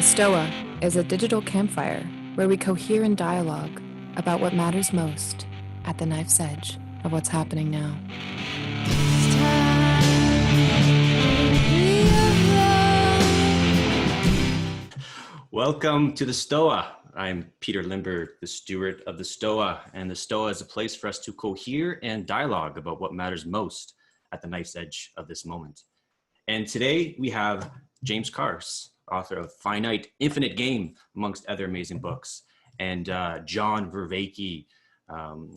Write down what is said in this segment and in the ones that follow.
Stoa is a digital campfire where we cohere in dialogue about what matters most at the knife's edge of what's happening now. Welcome to the Stoa. I'm Peter Limber, the steward of the Stoa, and the Stoa is a place for us to cohere and dialogue about what matters most at the knife's edge of this moment. And today we have James Carse, author of Finite Infinite Game, amongst other amazing books, and John Vervaeke,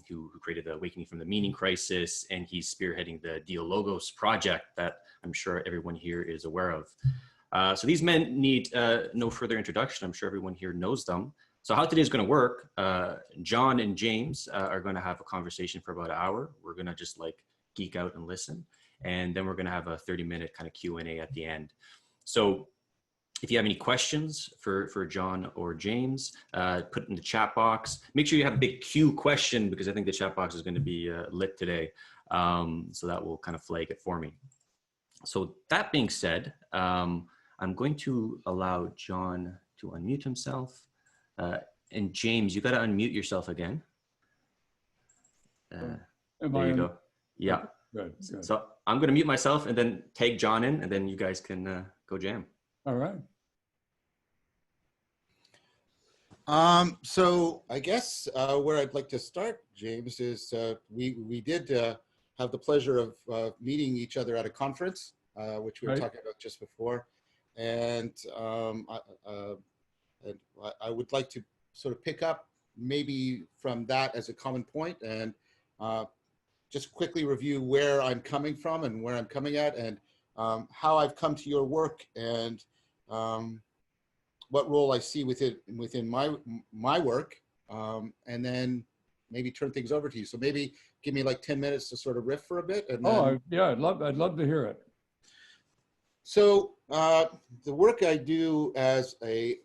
who created the Awakening from the Meaning Crisis, and he's spearheading the Dialogos project that I'm sure everyone here is aware of. So these men need no further introduction. I'm sure everyone here knows them. So how today is going to work, John and James are going to have a conversation for about an hour. We're going to just like geek out and listen. And then we're going to have a 30-minute kind of Q&A at the end. So if you have any questions for John or James, put it in the chat box. Make sure you have a big Q question, because I think the chat box is going to be lit today. So that will kind of flag it for me. So that being said, I'm going to allow John to unmute himself. And James, you got to unmute yourself again. There you go. Yeah. Good. So I'm going to mute myself and then tag John in, and then you guys can go jam. All right. So I guess where I'd like to start, James, is we did have the pleasure of meeting each other at a conference, which we were talking about just before. And I would like to sort of pick up maybe from that as a common point and just quickly review where I'm coming from and where I'm coming at, and how I've come to your work, and what role I see within my work, and then maybe turn things over to you. So maybe give me like 10 minutes to sort of riff for a bit. And then, yeah, I'd love to hear it. So the work I do as the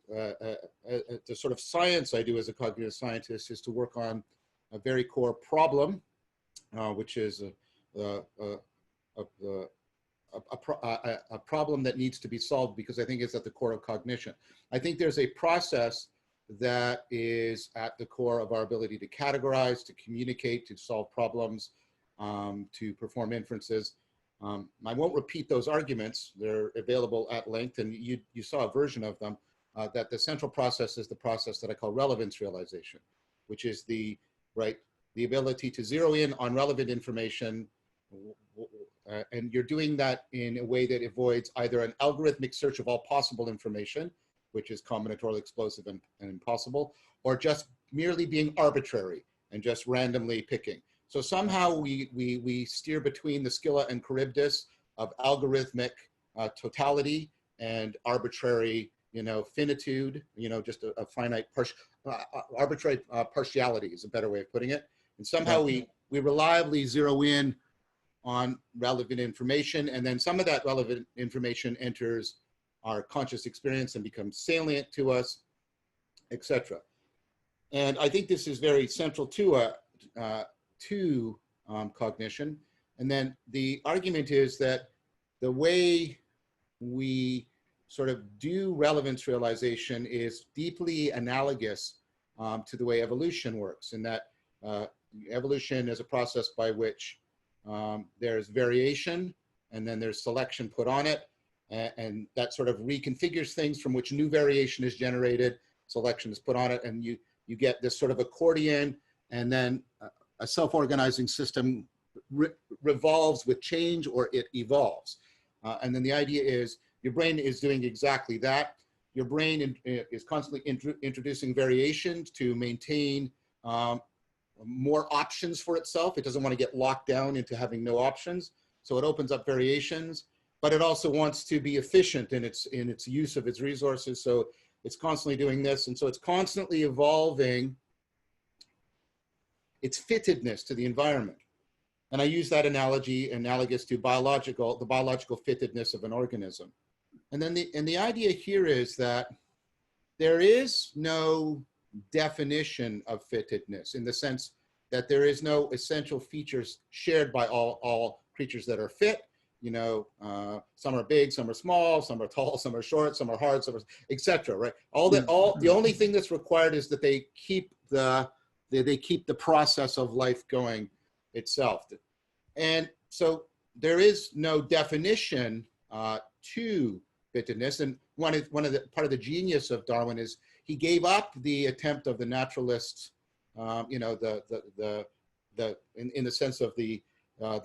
sort of science I do as a cognitive scientist is to work on a very core problem, which is a problem that needs to be solved, because I think it's at the core of cognition. I think there's a process that is at the core of our ability to categorize, to communicate, to solve problems, to perform inferences. I won't repeat those arguments. They're available at length, and you saw a version of them, that the central process is the process that I call relevance realization, which is the ability to zero in on relevant information, and you're doing that in a way that avoids either an algorithmic search of all possible information, which is combinatorial, explosive, and impossible, or just merely being arbitrary and just randomly picking. So somehow we steer between the Scylla and Charybdis of algorithmic totality and arbitrary, finitude, just a finite arbitrary partiality is a better way of putting it. And somehow we reliably zero in on relevant information, and then some of that relevant information enters our conscious experience and becomes salient to us, etc. And I think this is very central to cognition. And then the argument is that the way we sort of do relevance realization is deeply analogous to the way evolution works, in that evolution is a process by which there's variation, and then there's selection put on it, and that sort of reconfigures things from which new variation is generated, selection is put on it, and you get this sort of accordion, and then a self-organizing system revolves with change, or it evolves. And then the idea is your brain is doing exactly that. Your brain is constantly introducing variations to maintain more options for itself. It doesn't want to get locked down into having no options. So it opens up variations, but it also wants to be efficient in its use of its resources. So it's constantly doing this. And so it's constantly evolving its fittedness to the environment. And I use that analogy analogous to the biological fittedness of an organism. And then the idea here is that there is no definition of fittedness, in the sense that there is no essential features shared by all creatures that are fit. some are big, some are small, some are tall, some are short, some are hard, some are, etc. Right? The only thing that's required is that they keep the process of life going itself. And so there is no definition to bittedness. And part of the genius of Darwin is he gave up the attempt of the naturalists, in the sense of the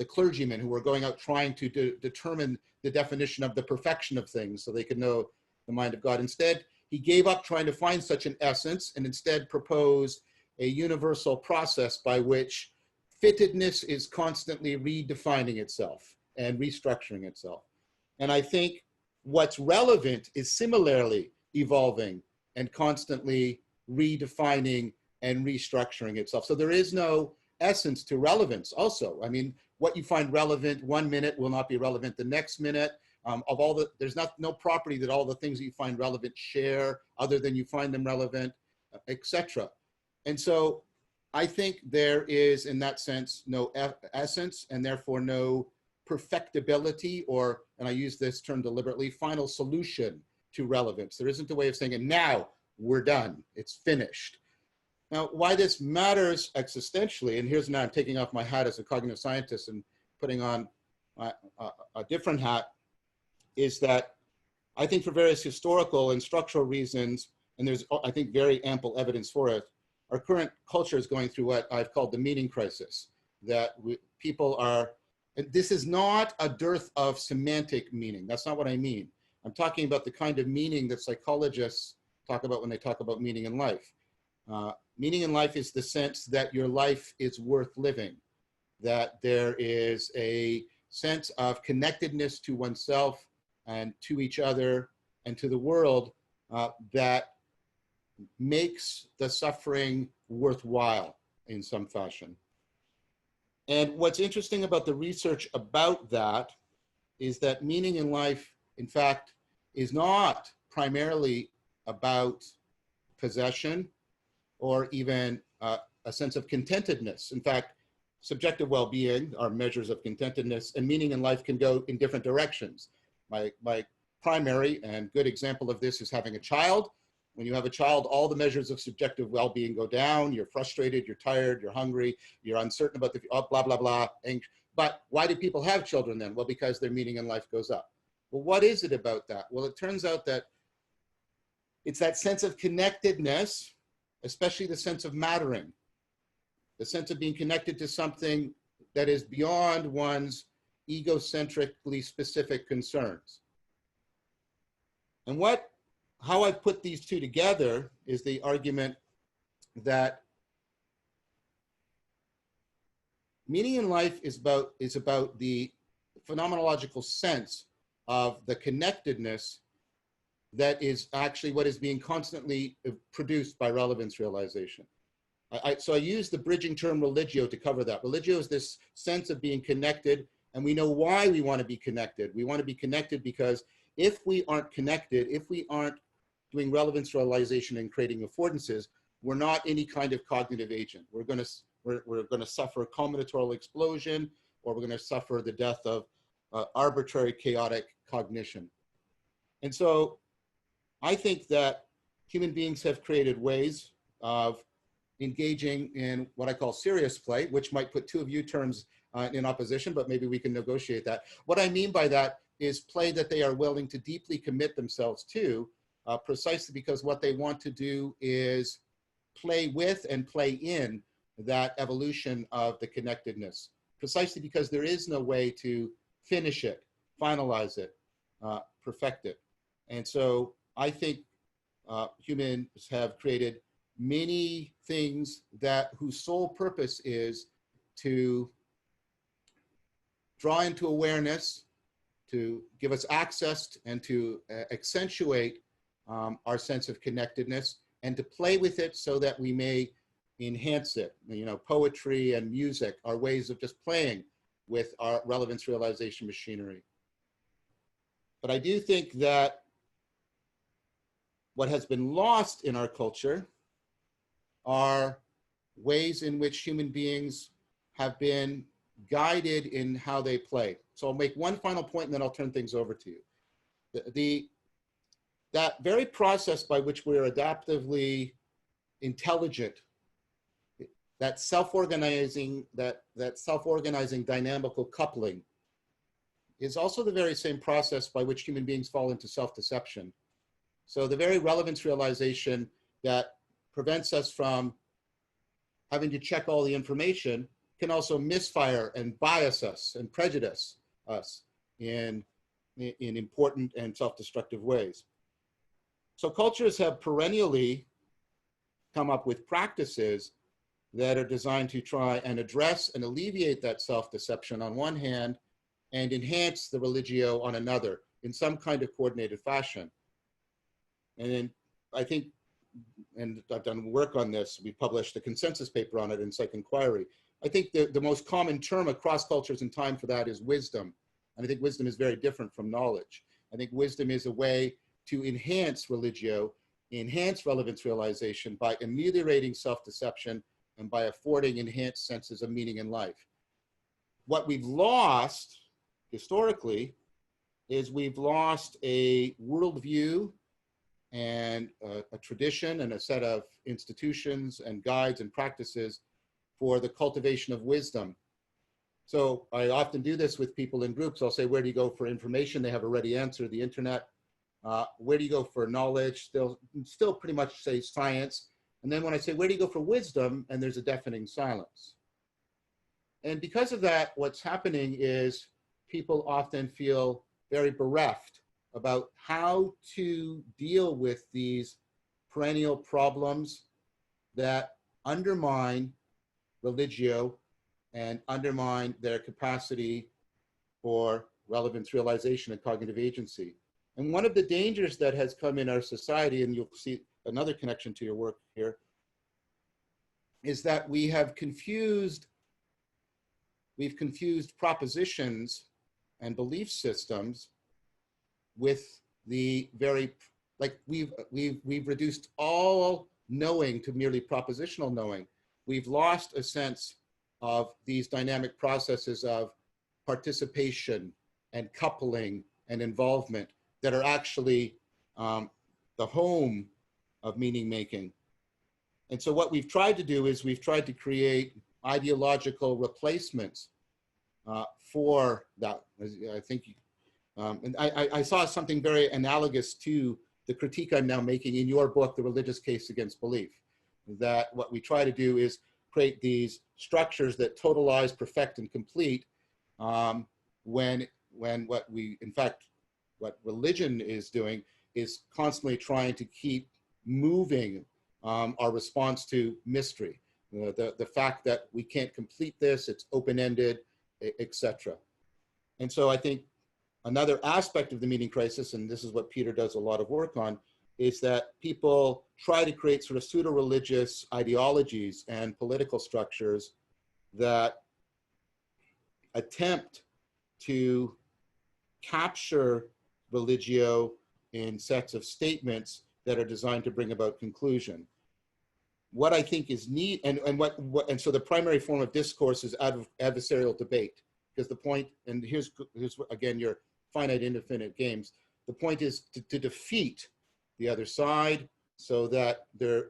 clergymen who were going out trying to determine the definition of the perfection of things so they could know the mind of God. Instead, he gave up trying to find such an essence and instead proposed a universal process by which fittedness is constantly redefining itself and restructuring itself. And I think what's relevant is similarly evolving and constantly redefining and restructuring itself. So there is no essence to relevance also. I mean, what you find relevant 1 minute will not be relevant the next minute. There's no property that all the things that you find relevant share other than you find them relevant, etc. And so I think there is, in that sense, no essence and therefore no perfectibility or, and I use this term deliberately, final solution to relevance. There isn't a way of saying, and now we're done, it's finished. Now, why this matters existentially, and here's now I'm taking off my hat as a cognitive scientist and putting on a different hat, is that I think for various historical and structural reasons, and there's, I think, very ample evidence for it, our current culture is going through what I've called the meaning crisis, that people are, and this is not a dearth of semantic meaning. That's not what I mean. I'm talking about the kind of meaning that psychologists talk about when they talk about meaning in life. Meaning in life is the sense that your life is worth living, that there is a sense of connectedness to oneself and to each other and to the world that makes the suffering worthwhile in some fashion. And what's interesting about the research about that is that meaning in life, in fact, is not primarily about possession or even a sense of contentedness. In fact, subjective well-being are measures of contentedness, and meaning in life can go in different directions. My primary and good example of this is having a child. When you have a child, all the measures of subjective well-being go down. You're frustrated, you're tired, you're hungry, you're uncertain about the, blah, blah, blah. But why do people have children then? Well, because their meaning in life goes up. Well, what is it about that? Well, it turns out that it's that sense of connectedness, especially the sense of mattering, the sense of being connected to something that is beyond one's egocentrically specific concerns. And how I've put these two together is the argument that meaning in life is about the phenomenological sense of the connectedness that is actually what is being constantly produced by relevance realization. So I use the bridging term religio to cover that. Religio is this sense of being connected, and we know why we want to be connected. We want to be connected because if we aren't connected, if we aren't doing relevance realization and creating affordances, we're not any kind of cognitive agent. We're going to suffer a combinatorial explosion, or we're going to suffer the death of arbitrary chaotic cognition. And so I think that human beings have created ways of engaging in what I call serious play, which might put two of you terms in opposition, but maybe we can negotiate that. What I mean by that is play that they are willing to deeply commit themselves to, precisely because what they want to do is play with and play in that evolution of the connectedness, precisely because there is no way to finish it, finalize it, perfect it. And so I think humans have created many things whose sole purpose is to draw into awareness, to give us access and to accentuate our sense of connectedness, and to play with it so that we may enhance it. You know, poetry and music are ways of just playing with our relevance realization machinery. But I do think that what has been lost in our culture are ways in which human beings have been guided in how they play. So I'll make one final point and then I'll turn things over to you. That very process by which we're adaptively intelligent, that self-organizing dynamical coupling, is also the very same process by which human beings fall into self-deception. So the very relevance realization that prevents us from having to check all the information can also misfire and bias us and prejudice us in important and self-destructive ways. So cultures have perennially come up with practices that are designed to try and address and alleviate that self-deception on one hand and enhance the religio on another in some kind of coordinated fashion. And then I think, and I've done work on this, we published a consensus paper on it in Psych Inquiry. I think the most common term across cultures and time for that is wisdom. And I think wisdom is very different from knowledge. I think wisdom is a way to enhance religio, enhance relevance realization by ameliorating self-deception and by affording enhanced senses of meaning in life. What we've lost historically is we've lost a worldview and a tradition and a set of institutions and guides and practices for the cultivation of wisdom. So I often do this with people in groups. I'll say, where do you go for information? They have a ready answer, the internet. Where do you go for knowledge? They'll still pretty much say science. And then when I say, where do you go for wisdom? And there's a deafening silence. And because of that, what's happening is people often feel very bereft about how to deal with these perennial problems that undermine religio and undermine their capacity for relevance realization and cognitive agency. And one of the dangers that has come in our society, and you'll see another connection to your work here, is that we've confused propositions and belief systems with the very, like we've reduced all knowing to merely propositional knowing. We've lost a sense of these dynamic processes of participation and coupling and involvement that are actually the home of meaning making. And so what we've tried to do is we've tried to create ideological replacements for that. I think, and I saw something very analogous to the critique I'm now making in your book, The Religious Case Against Belief, that what we try to do is create these structures that totalize, perfect, and complete when what religion is doing is constantly trying to keep moving our response to mystery. The fact that we can't complete this, it's open-ended, etc. And so I think another aspect of the meaning crisis, and this is what Peter does a lot of work on, is that people try to create sort of pseudo-religious ideologies and political structures that attempt to capture religio in sets of statements that are designed to bring about conclusion. What I think is neat, and so the primary form of discourse is adversarial debate, because the point, and here's again your finite infinite games, the point is to defeat the other side so that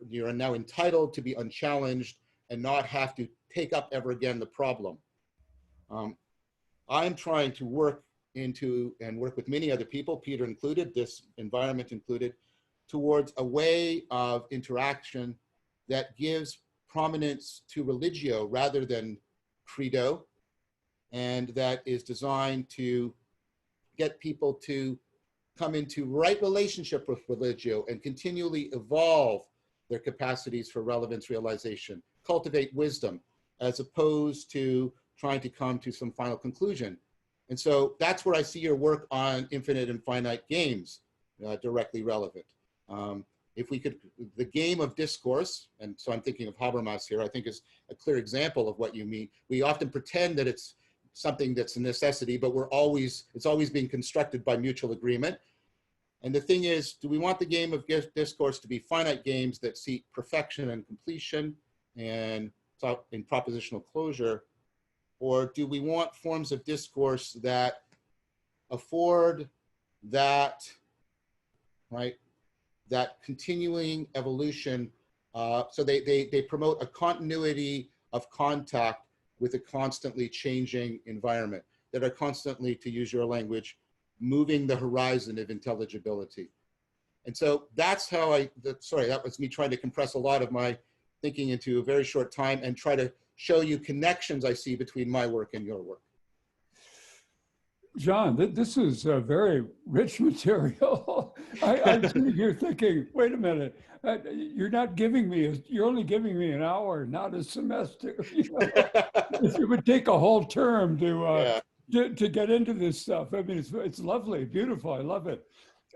you're now entitled to be unchallenged and not have to take up ever again the problem. I'm trying to work with many other people, Peter included, this environment included, towards a way of interaction that gives prominence to religio rather than credo, and that is designed to get people to come into right relationship with religio and continually evolve their capacities for relevance realization, cultivate wisdom, as opposed to trying to come to some final conclusion. And so that's where I see your work on infinite and finite games directly relevant. If we could, the game of discourse, and so I'm thinking of Habermas here, I think is a clear example of what you mean. We often pretend that it's something that's a necessity, but it's always being constructed by mutual agreement. And the thing is, do we want the game of discourse to be finite games that seek perfection and completion and in propositional closure? Or do we want forms of discourse that afford that, right, that continuing evolution? So they promote a continuity of contact with a constantly changing environment, that are constantly, to use your language, moving the horizon of intelligibility. And so that's how sorry, that was me trying to compress a lot of my thinking into a very short time and try to show you connections I see between my work and your work. John, this is very rich material. I'm sitting here thinking, wait a minute, you're not giving me, you're only giving me an hour, not a semester. You know? It would take a whole term to get into this stuff. I mean, it's lovely, beautiful, I love it.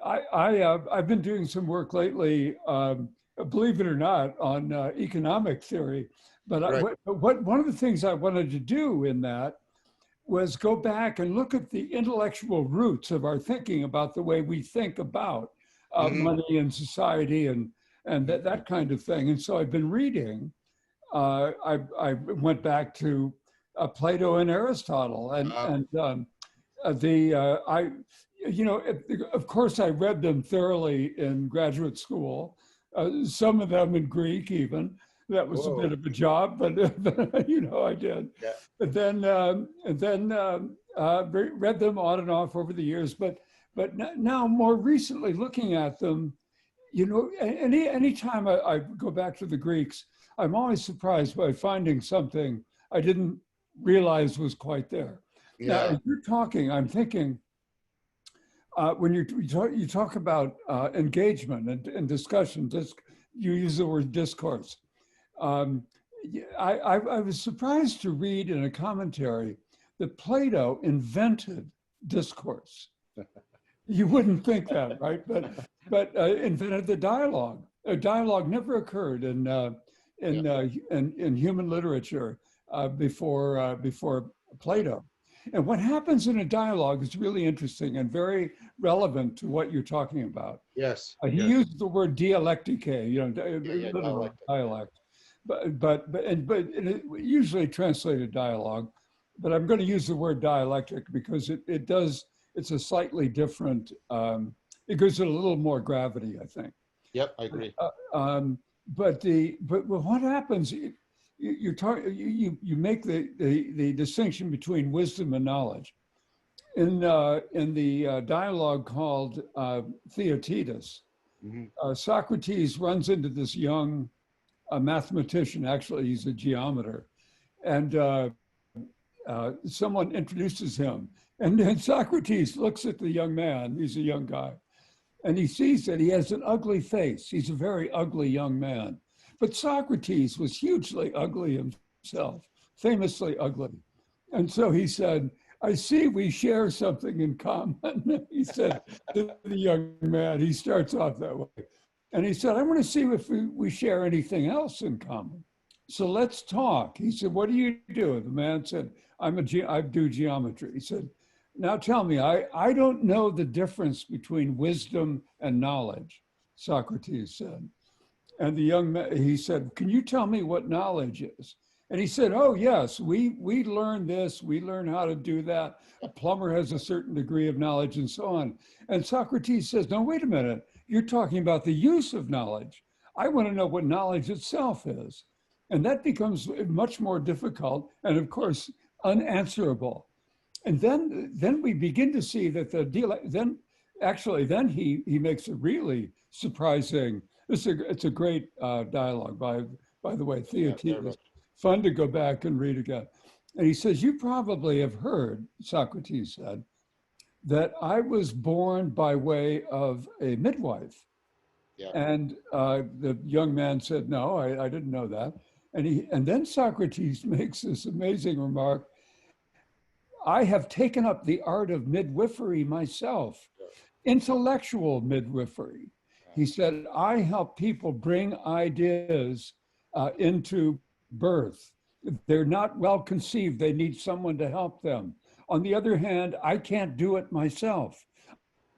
I've been doing some work lately, believe it or not, on economic theory. But Right. one of the things I wanted to do in that was go back and look at the intellectual roots of our thinking about the way we think about money and society and that kind of thing. And so I've been reading. I went back to Plato and Aristotle, of course, I read them thoroughly in graduate school. Some of them in Greek, even. That was Whoa. a bit of a job, but I did. Yeah. And then read them on and off over the years. But now, more recently, looking at them, any time I go back to the Greeks, I'm always surprised by finding something I didn't realize was quite there. Yeah. Now, as you're talking, I'm thinking, when you talk about engagement and discussion, you use the word discourse. I was surprised to read in a commentary that Plato invented discourse. You wouldn't think that, right? But invented the dialogue. A dialogue never occurred in human literature before Plato. And what happens in a dialogue is really interesting and very relevant to what you're talking about. Yes. He used the word dialectique, literal dialect, but it usually translated dialogue. But I'm going to use the word dialectic because it's a slightly different. It gives it a little more gravity, I think. Yep, I agree. But what happens? You make the distinction between wisdom and knowledge. In the dialogue called Theaetetus, Socrates runs into this young mathematician. Actually, he's a geometer, and someone introduces him. And then Socrates looks at the young man. He's a young guy, and he sees that he has an ugly face. He's a very ugly young man. But Socrates was hugely ugly himself, famously ugly. And so he said, I see we share something in common. He said to the young man, he starts off that way. And he said, I want to see if we share anything else in common. So let's talk. He said, what do you do? The man said, I do geometry. He said, now tell me, I don't know the difference between wisdom and knowledge, Socrates said. And the young man, he said, can you tell me what knowledge is? And he said, oh, yes, we learn this, we learn how to do that. A plumber has a certain degree of knowledge and so on. And Socrates says, no, wait a minute, you're talking about the use of knowledge. I want to know what knowledge itself is. And that becomes much more difficult and, of course, unanswerable. And then we begin to see that then he makes a really surprising. It's a great dialogue, by the way, Theaetetus. Fun to go back and read again. And he says, you probably have heard, Socrates said, that I was born by way of a midwife. Yeah. And the young man said, no, I didn't know that. And then Socrates makes this amazing remark, I have taken up the art of midwifery myself, intellectual midwifery. He said, I help people bring ideas into birth. They're not well conceived. They need someone to help them. On the other hand, I can't do it myself.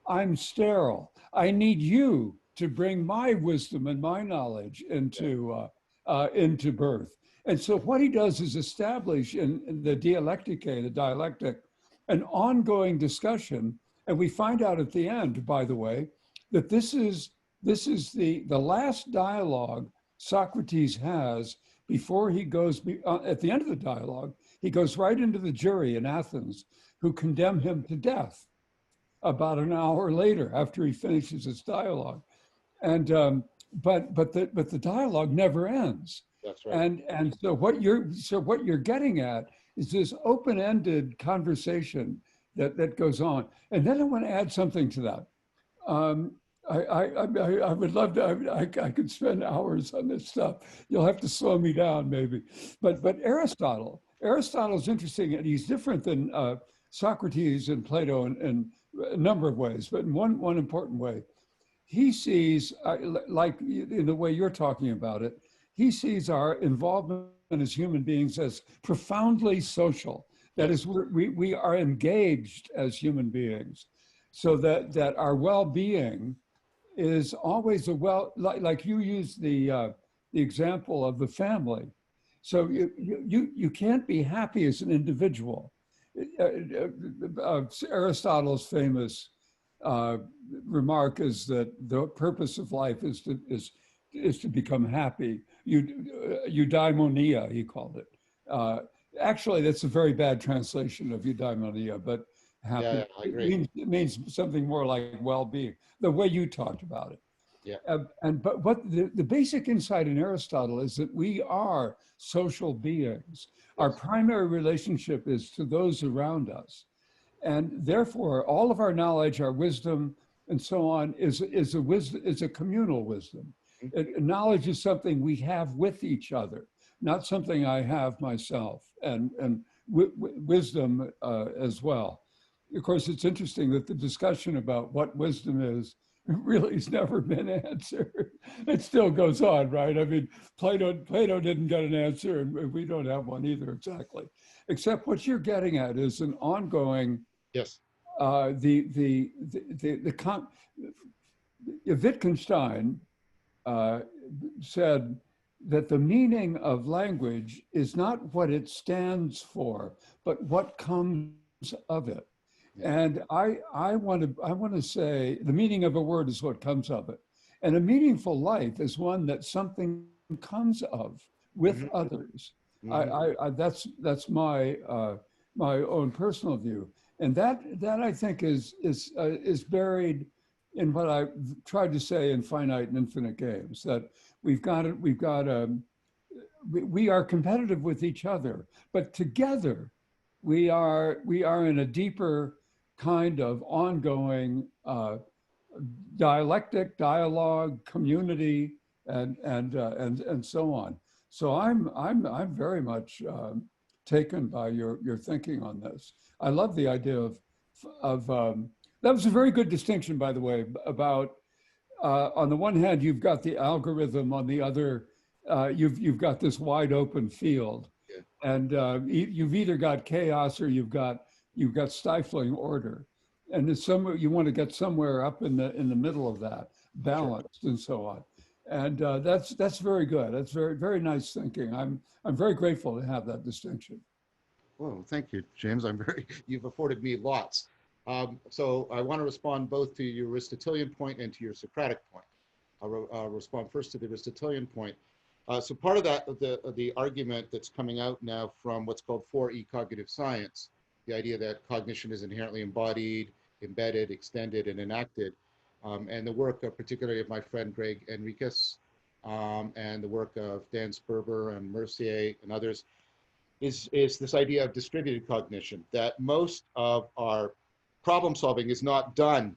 I'm sterile. I need you to bring my wisdom and my knowledge into birth. And so what he does is establish in the dialectic, an ongoing discussion. And we find out at the end, by the way, that this is the last dialogue Socrates has before he goes, at the end of the dialogue, he goes right into the jury in Athens who condemn him to death about an hour later after he finishes his dialogue. And but the dialogue never ends. That's right. And so what you're getting at is this open-ended conversation that goes on. And then I want to add something to that. I would love to. I could spend hours on this stuff. You'll have to slow me down, maybe. But Aristotle's interesting, and he's different than Socrates and Plato in a number of ways. But in one important way, he sees, like in the way you're talking about it, he sees our involvement as human beings as profoundly social. That is, we are engaged as human beings, so that our well-being is always like you used the example of the family. So you can't be happy as an individual. Aristotle's famous remark is that the purpose of life is to become happy. Eudaimonia, he called it. Actually, that's a very bad translation of eudaimonia, but happy. Yeah, I agree. It means something more like well-being, the way you talked about it. Yeah. But what the basic insight in Aristotle is that we are social beings. Our primary relationship is to those around us. And therefore, all of our knowledge, our wisdom, and so on is a communal wisdom. Knowledge is something we have with each other, not something I have myself, and wisdom as well. Of course, it's interesting that the discussion about what wisdom is really has never been answered. It still goes on, right? I mean, Plato didn't get an answer, and we don't have one either exactly. Except what you're getting at is an ongoing. Yes. Wittgenstein said that the meaning of language is not what it stands for, but what comes of it. And I want to say the meaning of a word is what comes of it. And a meaningful life is one that something comes of with others. That's my own personal view. And that I think is buried in what I tried to say in Finite and Infinite Games, that we are competitive with each other, but together we are in a deeper kind of ongoing dialectic, dialogue, community, and so on. So I'm very much taken by your thinking on this. I love the idea of that was a very good distinction, by the way, about on the one hand you've got the algorithm, on the other you've got this wide open field, and you've either got chaos or you've got stifling order, and it's somewhere you want to get somewhere up in the middle of that, balanced and so on. And that's very good. That's very, very nice thinking. I'm very grateful to have that distinction. Well, thank you, James. You've afforded me lots. So I want to respond both to your Aristotelian point and to your Socratic point. I'll respond first to the Aristotelian point. So part of that, the argument that's coming out now from what's called 4E cognitive science, the idea that cognition is inherently embodied, embedded, extended, and enacted, and the work particularly of my friend Greg Enriquez, and the work of Dan Sperber and Mercier and others, is this idea of distributed cognition, that most of our problem solving is not done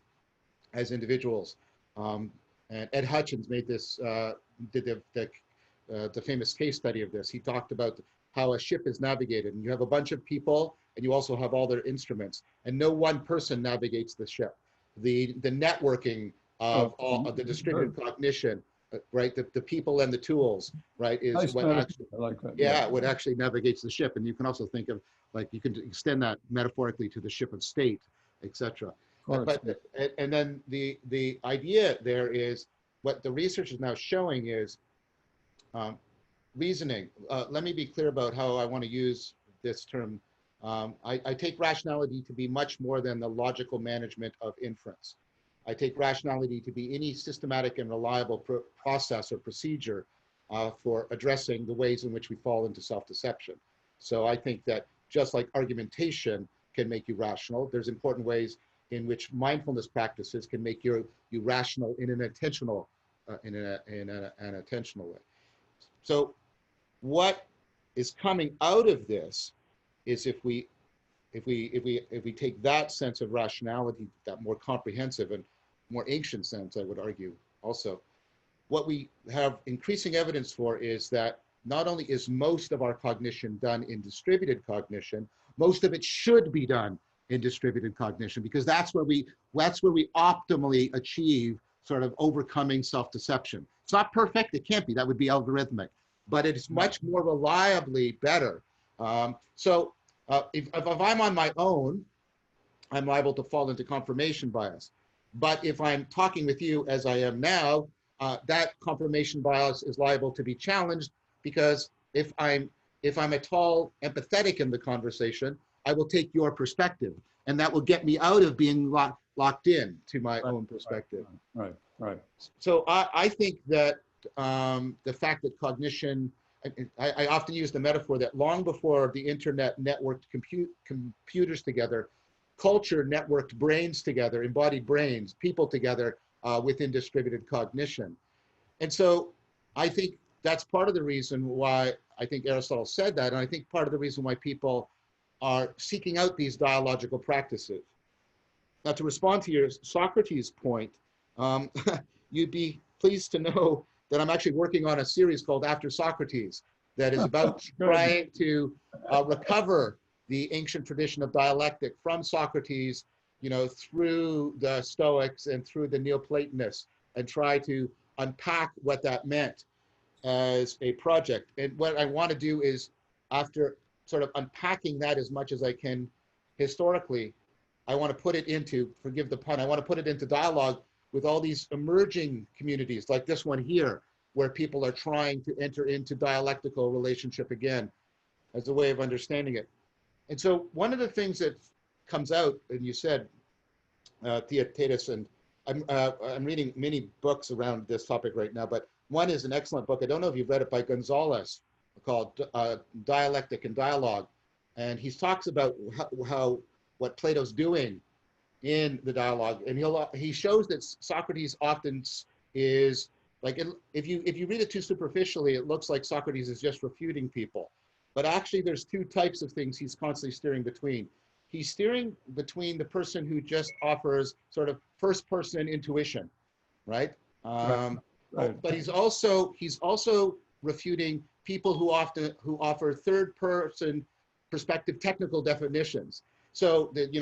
as individuals. And Ed Hutchins made this, did the famous case study of this. He talked about how a ship is navigated, and you have a bunch of people, and you also have all their instruments, and no one person navigates the ship. The networking of all of the distributed cognition, right? The people and the tools, right? Is nice what actually, like that. yeah, what actually navigates the ship. And you can also think of, like, you can extend that metaphorically to the ship of state, etc. But and then the idea there is, what the research is now showing is reasoning. Let me be clear about how I want to use this term. I take rationality to be much more than the logical management of inference. I take rationality to be any systematic and reliable process or procedure for addressing the ways in which we fall into self-deception. So I think that just like argumentation can make you rational, there's important ways in which mindfulness practices can make you rational in an intentional way. So what is coming out of this is if we take that sense of rationality, that more comprehensive and more ancient sense, I would argue also, what we have increasing evidence for is that not only is most of our cognition done in distributed cognition, most of it should be done in distributed cognition, because that's where we optimally achieve sort of overcoming self-deception. It's not perfect, it can't be, that would be algorithmic, but it is much more reliably better. If I'm on my own, I'm liable to fall into confirmation bias. But if I'm talking with you as I am now, that confirmation bias is liable to be challenged, because if I'm at all empathetic in the conversation, I will take your perspective, and that will get me out of being locked in to my own perspective. Right. So I think that the fact that cognition, I often use the metaphor that long before the internet networked computers together, culture networked brains together, embodied brains, people together within distributed cognition. And so I think that's part of the reason why I think Aristotle said that, and I think part of the reason why people are seeking out these dialogical practices. Now, to respond to your Socrates point, you'd be pleased to know that I'm actually working on a series called After Socrates that is about trying to recover the ancient tradition of dialectic from Socrates, through the Stoics and through the Neoplatonists, and try to unpack what that meant as a project. And what I want to do is, after sort of unpacking that as much as I can historically, I want to put it into, forgive the pun, I want to put it into dialogue with all these emerging communities like this one here, where people are trying to enter into dialectical relationship again as a way of understanding it. And so one of the things that comes out, and you said, Theaetetus, and I'm reading many books around this topic right now, but one is an excellent book. I don't know if you've read it, by Gonzalez, called Dialectic and Dialogue. And he talks about how what Plato's doing in the dialogue. And he shows that Socrates often is, like, if you read it too superficially, it looks like Socrates is just refuting people. But actually, there's two types of things he's constantly steering between. He's steering between the person who just offers sort of first-person intuition, right? Right. But he's also refuting people who offer third-person perspective technical definitions. So that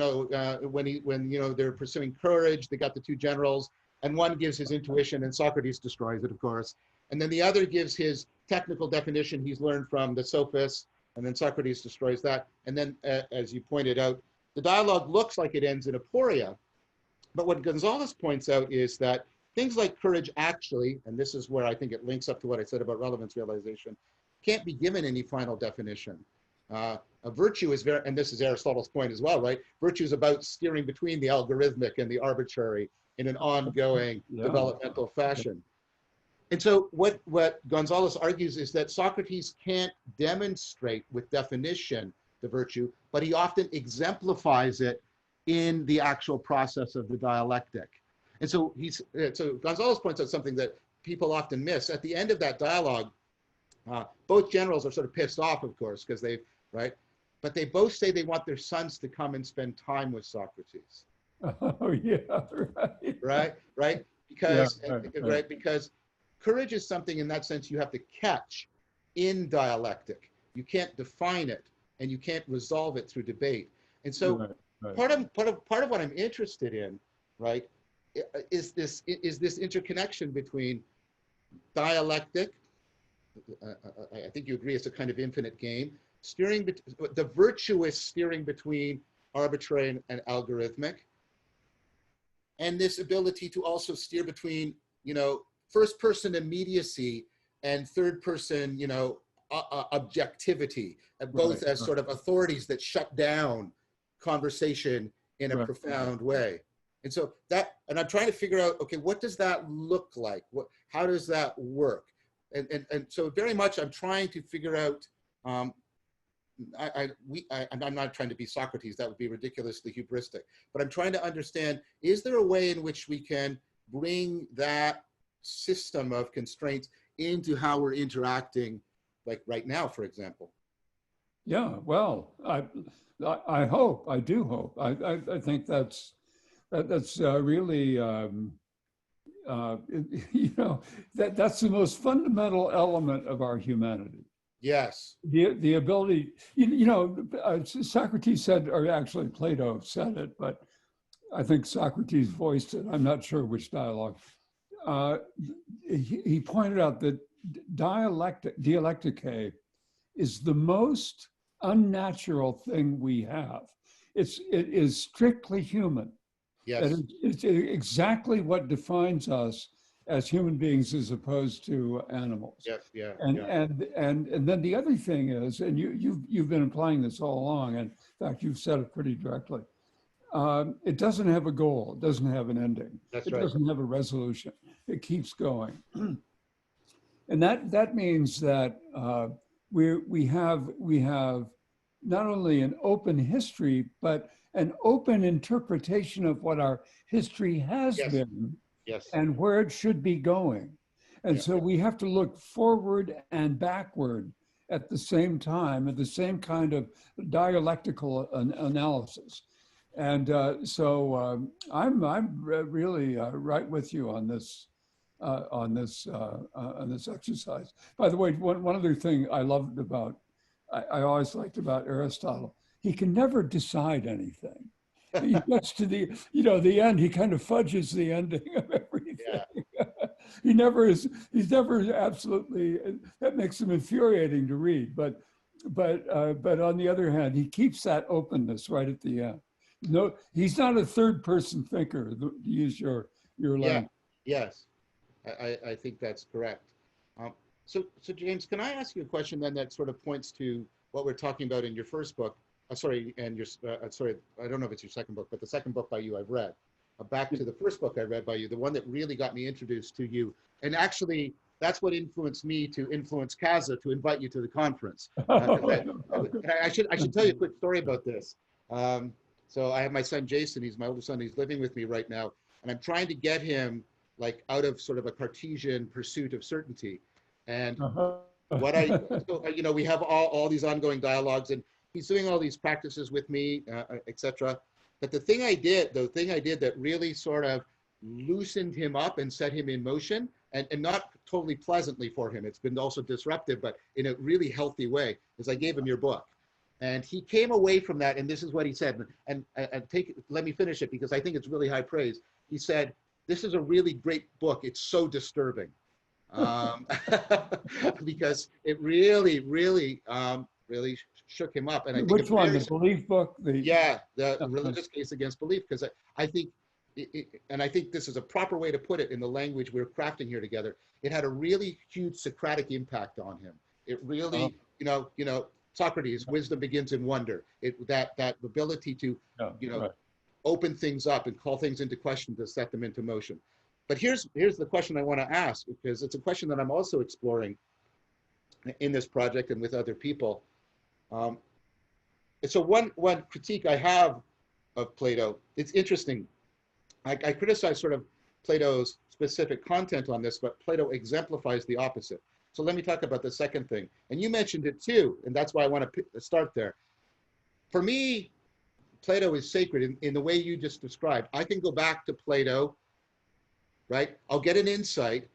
when they're pursuing courage, they got the two generals, and one gives his intuition, and Socrates destroys it, of course. And then the other gives his technical definition he's learned from the sophists, and then Socrates destroys that. And then, as you pointed out, the dialogue looks like it ends in aporia. But what Gonzalez points out is that things like courage actually, and this is where I think it links up to what I said about relevance realization, can't be given any final definition. A virtue is very, and this is Aristotle's point as well, right? Virtue is about steering between the algorithmic and the arbitrary in an ongoing developmental fashion. And so what Gonzalez argues is that Socrates can't demonstrate with definition the virtue, but he often exemplifies it in the actual process of the dialectic. And so Gonzalez points out something that people often miss. At the end of that dialogue, both generals are sort of pissed off, of course, because right? But they both say they want their sons to come and spend time with Socrates. Oh, yeah, right. Right? Because, right? Because courage is something in that sense you have to catch in dialectic. You can't define it, and you can't resolve it through debate. And so part of what I'm interested in, right, is this interconnection between dialectic, I think you agree it's a kind of infinite game, the virtuous steering between arbitrary and algorithmic, and this ability to also steer between, first person immediacy and third person, objectivity, both as sort of authorities that shut down conversation in a profound way. And so and I'm trying to figure out, okay, what does that look like? How does that work? And so very much I'm trying to figure out, I'm not trying to be Socrates, that would be ridiculously hubristic, but I'm trying to understand, is there a way in which we can bring that system of constraints into how we're interacting, like right now, for example? Yeah, well, I hope, I do hope. I think that's really, that's the most fundamental element of our humanity. Yes. The ability, Socrates said, or actually Plato said it, but I think Socrates voiced it. I'm not sure which dialogue. He pointed out that dialectic is the most unnatural thing we have. It is strictly human. Yes. It's exactly what defines us as human beings as opposed to animals. Yes, yeah. And then the other thing is, and you've been implying this all along, and in fact, you've said it pretty directly. It doesn't have a goal. It doesn't have an ending. That's it right. doesn't have a resolution. It keeps going. And that means that we have not only an open history, but an open interpretation of what our history has been and where it should be going. And so we have to look forward and backward at the same time, at the same kind of dialectical analysis. And so I'm really right with you on this exercise. By the way, one other thing I loved about, I always liked about Aristotle, he can never decide anything. He gets to the end, he kind of fudges the ending of everything. Yeah. He's never absolutely, that makes him infuriating to read, but on the other hand, he keeps that openness right at the end. No, he's not a third person thinker, to use your language. Yes, I think that's correct. So James, can I ask you a question then that sort of points to what we're talking about in your first book? Sorry, I don't know if it's your second book, but the second book by you I've read. Back to the first book I read by you, the one that really got me introduced to you. And actually, that's what influenced me to influence Carse to invite you to the conference. I should tell you a quick story about this. So I have my son, Jason, he's my older son, he's living with me right now. And I'm trying to get him like out of sort of a Cartesian pursuit of certainty. And we have all these ongoing dialogues, and he's doing all these practices with me, etc. But the thing I did that really sort of loosened him up and set him in motion, and not totally pleasantly for him, it's been also disruptive, but in a really healthy way, is I gave him your book. And he came away from that, and this is what he said, and let me finish it because I think it's really high praise. He said, "This is a really great book. It's so disturbing." Because it really shook him up. And I think which one, the belief book? The religious case against belief, because I think, and I think this is a proper way to put it in the language we're crafting here together, it had a really huge Socratic impact on him. It really, Socrates, wisdom begins in wonder. That ability to, open things up and call things into question to set them into motion. But here's the question I want to ask, because it's a question that I'm also exploring in this project and with other people. So one critique I have of Plato, it's interesting. I criticize sort of Plato's specific content on this, but Plato exemplifies the opposite. So let me talk about the second thing. And you mentioned it too, and that's why I want to start there. For me, Plato is sacred in the way you just described. I can go back to Plato, right? I'll get an insight.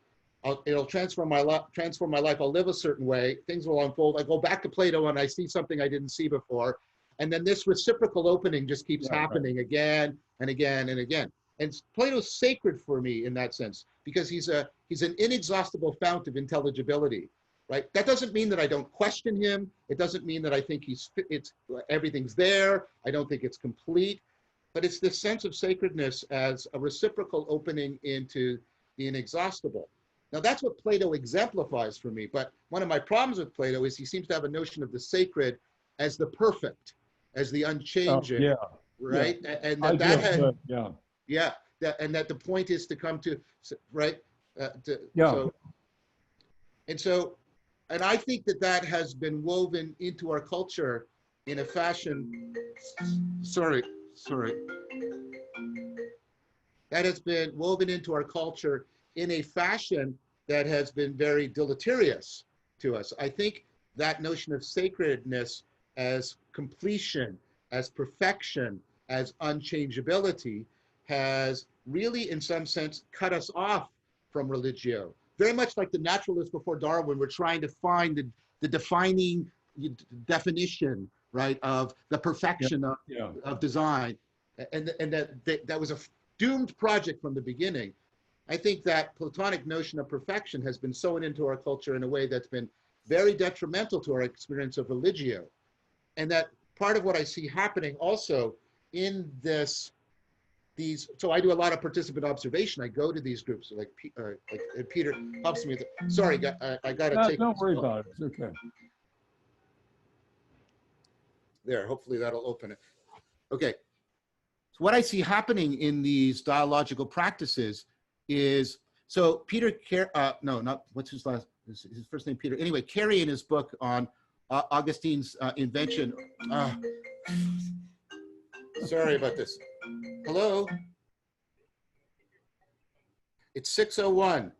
It'll transform my life. I'll live a certain way. Things will unfold. I go back to Plato and I see something I didn't see before. And then this reciprocal opening just keeps happening again and again and again. And Plato's sacred for me in that sense, because he's an inexhaustible fount of intelligibility, right? That doesn't mean that I don't question him. It doesn't mean that I think everything's there. I don't think it's complete, but it's this sense of sacredness as a reciprocal opening into the inexhaustible. Now that's what Plato exemplifies for me, but one of my problems with Plato is he seems to have a notion of the sacred as the perfect, as the unchanging, yeah, right? yeah. And I that do, had, but yeah, yeah, and that the point is to come to, right? yeah. And I think that has been woven into our culture in a fashion, sorry, that has been woven into our culture in a fashion that has been very deleterious to us. I think that notion of sacredness as completion, as perfection, as unchangeability has really, in some sense, cut us off from religio. Very much like the naturalists before Darwin were trying to find the defining definition, right, of the perfection of design. And that was a doomed project from the beginning. I think that Platonic notion of perfection has been sewn into our culture in a way that's been very detrimental to our experience of religio. And that part of what I see happening also in so I do a lot of participant observation. I go to these groups like Peter helps me. Sorry, I got to take. Don't worry about it. It's okay. There, hopefully that'll open it. Okay. So what I see happening in these dialogical practices is, so Peter, what's his first name, Peter. Anyway, Carey in his book on Augustine's invention. Sorry about this. Hello? It's 6:01.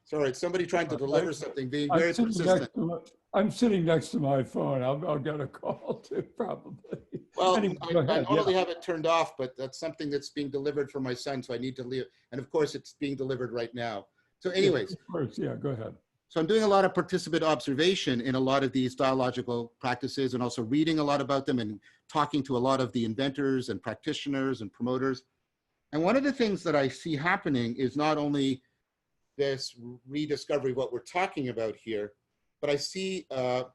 Sorry, it's somebody trying to deliver something, being very persistent. I'm sitting next to my phone. I'll get a call too, probably. Well, anyway, I normally have it turned off, but that's something that's being delivered for my son, so I need to leave. And of course, it's being delivered right now. So anyways. Of course, yeah, go ahead. So I'm doing a lot of participant observation in a lot of these dialogical practices, and also reading a lot about them and talking to a lot of the inventors and practitioners and promoters. And one of the things that I see happening is not only this rediscovery of what we're talking about here, but I see,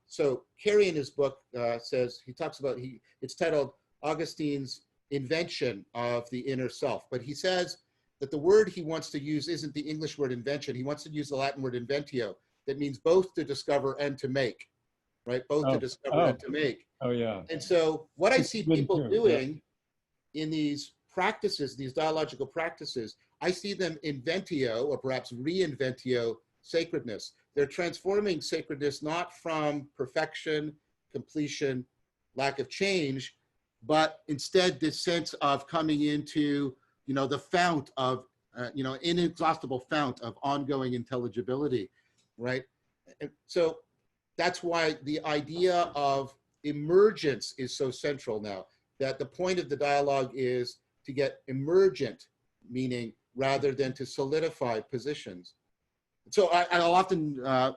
so Carey in his book says, he talks about, it's titled Augustine's Invention of the Inner Self, but he says that the word he wants to use isn't the English word invention. He wants to use the Latin word inventio. That means both to discover and to make, right? Both to discover and to make. Oh, yeah. And so what I see people doing in these practices, these dialogical practices, I see them inventio, or perhaps reinventio, sacredness. They're transforming sacredness not from perfection, completion, lack of change, but instead this sense of coming into, the fount of, inexhaustible fount of ongoing intelligibility, right? And so that's why the idea of emergence is so central now, that the point of the dialogue is to get emergent meaning rather than to solidify positions. So I'll often, a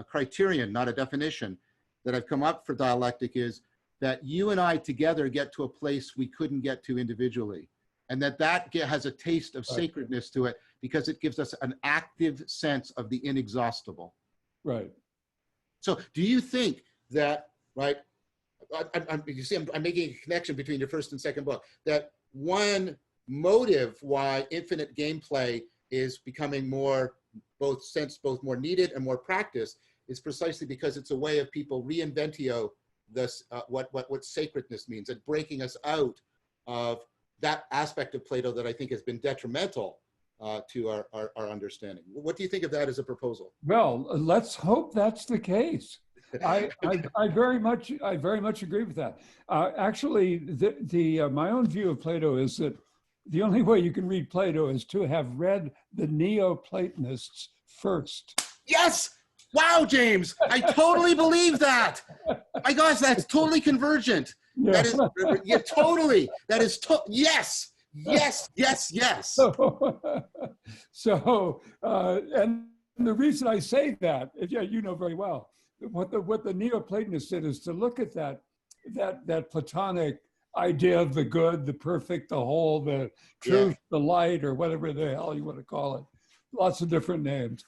criterion, not a definition, that I've come up for dialectic is that you and I together get to a place we couldn't get to individually. And that has a taste of sacredness to it because it gives us an active sense of the inexhaustible. Right. So do you think that, right, you see, I'm making a connection between your first and second book, that one motive why infinite gameplay is becoming more, both more needed and more practiced is precisely because it's a way of people reinventio this, what sacredness means, and breaking us out of that aspect of Plato that I think has been detrimental to our understanding. What do you think of that as a proposal? Well, let's hope that's the case. I very much agree with that. Actually, my own view of Plato is that the only way you can read Plato is to have read the Neoplatonists first. Yes! Wow, James, I totally believe that. My gosh, that's totally convergent. Yeah. That is, yeah, totally. That is, yes, yes, yes, yes. So, and the reason I say that, yeah, you know very well, what the Neoplatonists did is to look at that Platonic idea of the good, the perfect, the whole, the truth, the light, or whatever the hell you want to call it, lots of different names,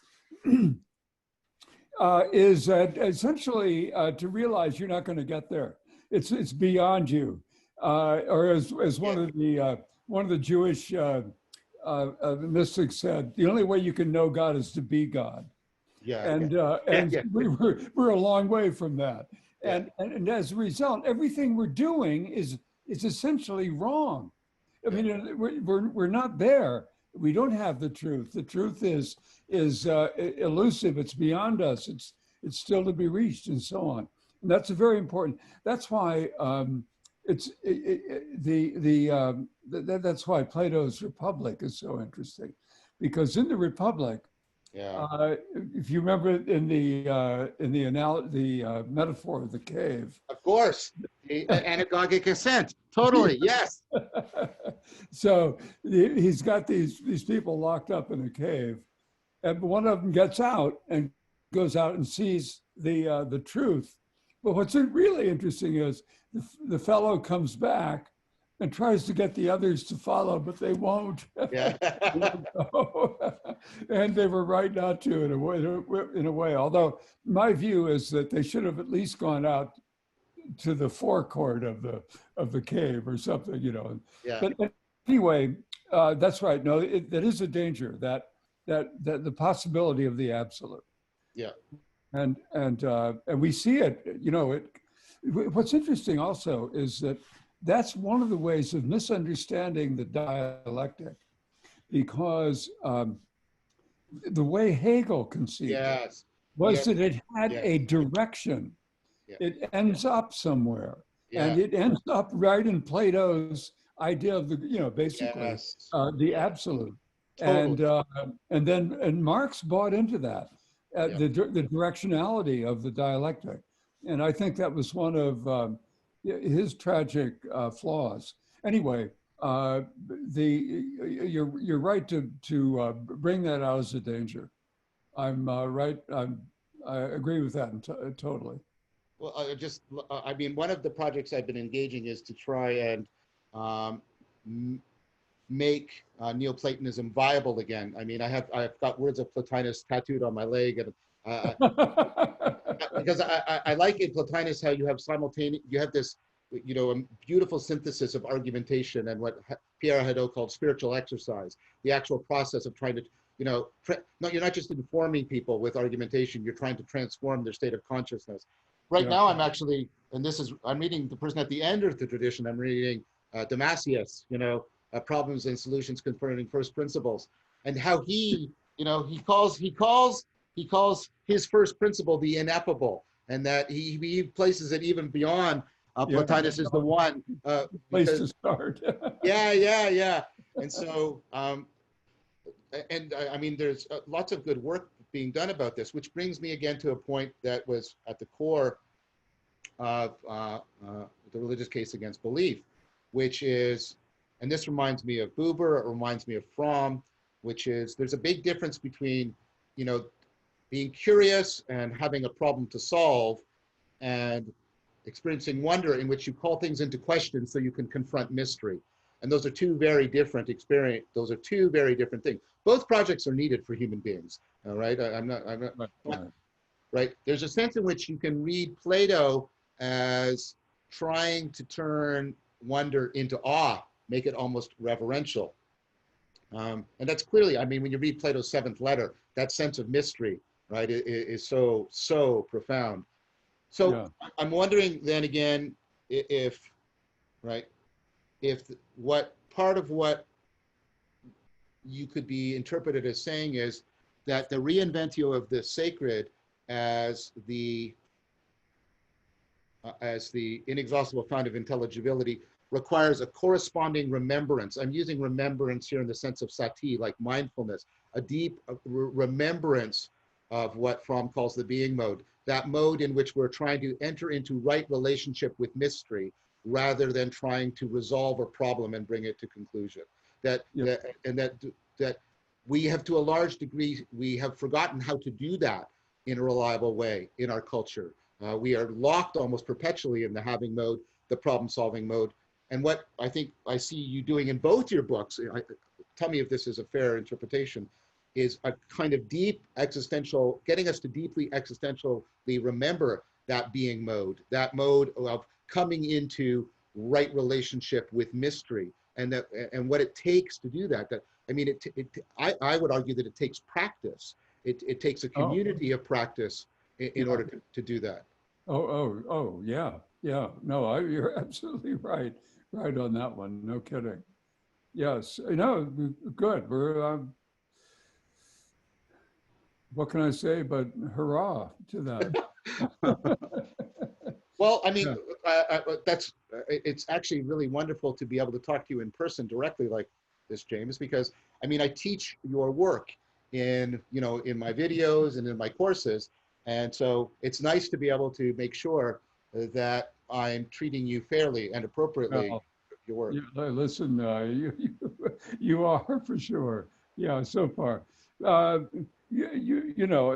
is essentially to realize you're not going to get there. It's beyond you. or as one of the Jewish mystics said, the only way you can know God is to be God. Yeah. And Yeah. we're a long way from that. Yeah. And as a result, everything we're doing is essentially wrong. I mean, we're not there. We don't have the truth. The truth is elusive. It's beyond us. It's still to be reached, and so on. And that's a very important. That's why that's why Plato's Republic is so interesting, because in the Republic, if you remember in the metaphor of the cave, Of course, the anagogic ascent. Totally, yes. So he's got these people locked up in a cave, and one of them gets out and goes out and sees the truth. But what's really interesting is the fellow comes back and tries to get the others to follow, but they won't. Yeah. And they were right not to in a way. Although my view is that they should have at least gone out to the forecourt of the cave or something, you know. Yeah. But anyway, that's right. No, that is a danger, that the possibility of the absolute. Yeah. And we see it, you know. What's interesting also is that that's one of the ways of misunderstanding the dialectic, because the way Hegel conceived it was that it had a direction. Yeah. It ends up somewhere, Yeah. and it ends up right in Plato's idea of the, you know, basically the absolute. Totally. And Marx bought into that, the directionality of the dialectic, and I think that was one of his tragic flaws. Anyway, you're right to bring that out as a danger. I'm right. I agree with that totally. Well, I mean, one of the projects I've been engaging is to try and make Neoplatonism viable again. I mean, I've got words of Plotinus tattooed on my leg, and because I like in Plotinus how you have this, you know, a beautiful synthesis of argumentation and what Pierre Hadot called spiritual exercise, the actual process of trying to, you know, you're not just informing people with argumentation, you're trying to transform their state of consciousness. Right now, I'm actually, and I'm reading the person at the end of the tradition. I'm reading Damascius, you know, Problems and Solutions Confronting First Principles, and how he, you know, he calls his first principle the ineffable, and that he places it even beyond Plotinus is the one place to start. Yeah. And so, and I mean, there's lots of good work being done about this, which brings me again to a point that was at the core of the religious case against belief, which is, and this reminds me of Buber, it reminds me of Fromm, which is there's a big difference between, you know, being curious and having a problem to solve, and experiencing wonder, in which you call things into question so you can confront mystery. And those are two very different experiences. Those are two very different things. Both projects are needed for human beings. All right, I'm not right. There's a sense in which you can read Plato as trying to turn wonder into awe, make it almost reverential. And that's clearly, I mean, when you read Plato's seventh letter, that sense of mystery, right, is so profound. So I'm wondering then again, if what part of what you could be interpreted as saying is that the reinventio of the sacred as the inexhaustible fount of intelligibility requires a corresponding remembrance. I'm using remembrance here in the sense of sati, like mindfulness, a deep remembrance of what Fromm calls the being mode, that mode in which we're trying to enter into right relationship with mystery rather than trying to resolve a problem and bring it to conclusion. That we have, to a large degree, we have forgotten how to do that in a reliable way in our culture. We are locked almost perpetually in the having mode, the problem-solving mode. And what I think I see you doing in both your books, tell me if this is a fair interpretation, is a kind of deep existential, getting us to deeply existentially remember that being mode, that mode of coming into right relationship with mystery, and that, and what it takes to do that. That, I mean, I would argue that it takes practice. It takes a community of practice in order to do that. Yeah, yeah. No, you're absolutely right. Right on that one. No kidding. Yes, good. We're, what can I say but hurrah to that. Well, I mean, Yeah. it's actually really wonderful to be able to talk to you in person directly like this, James, because I mean, I teach your work in my videos and in my courses, and so it's nice to be able to make sure that I'm treating you fairly and appropriately. Well, Your work. yeah, listen, you are for sure. Yeah, so far.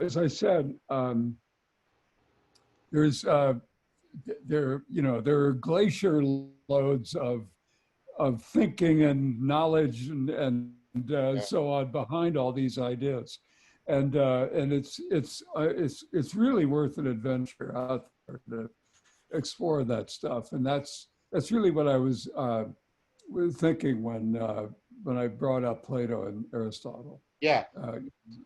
As I said, there's there are glacier loads of thinking and knowledge and Yeah. so on behind all these ideas, and it's really worth an adventure out there to explore that stuff, and that's really what I was thinking when I brought up Plato and Aristotle. Yeah, Uh,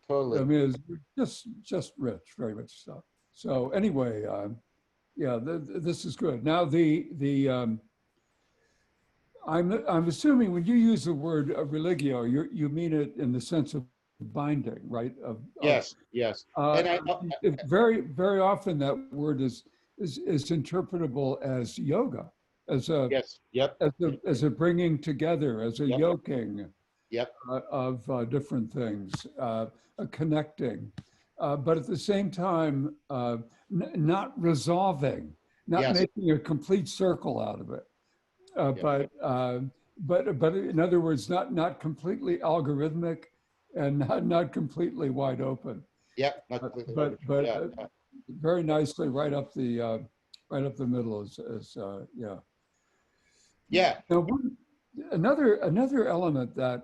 totally. I mean, it's just rich, very rich stuff. So anyway, yeah, this is good. Now I'm assuming when you use the word religio, you mean it in the sense of binding, right? Yes, yes. Uh, And very often that word is interpretable as yoga, as a yes, yep, as a bringing together, as a yep, yoking yep, of different things, a connecting, but at the same time, not resolving, not yes, making a complete circle out of it, yeah, but in other words, not completely algorithmic, and not completely wide open, yep, not completely. but Yeah, very nicely right up the middle as yeah. yeah, Now, another element that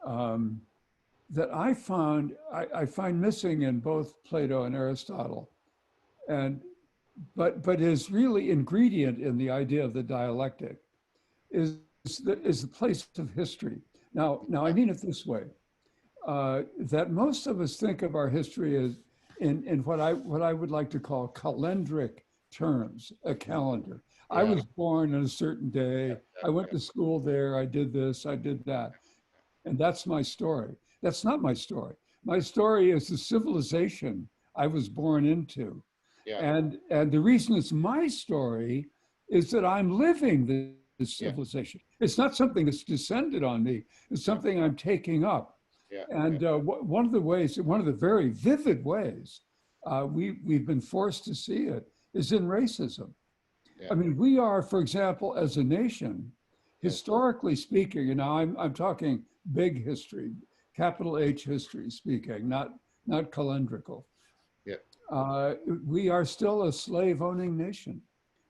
um, that I find missing in both Plato and Aristotle, and but is really ingredient in the idea of the dialectic, is the place of history. Now I mean it this way, that most of us think of our history as in what I would like to call calendric terms, a calendar. I yeah, was born on a certain day. I went to school there. I did this. I did that. And that's my story. That's not my story. My story is the civilization I was born into. yeah, And the reason it's my story is that I'm living this yeah, civilization. It's not something that's descended on me. It's yeah, something I'm taking up. yeah, And one of the very vivid ways we've been forced to see it is in racism. yeah, I mean, we are, for example, as a nation, yes, historically speaking, I'm talking big history, capital H history speaking, not calendrical. yeah, We are still a slave-owning nation,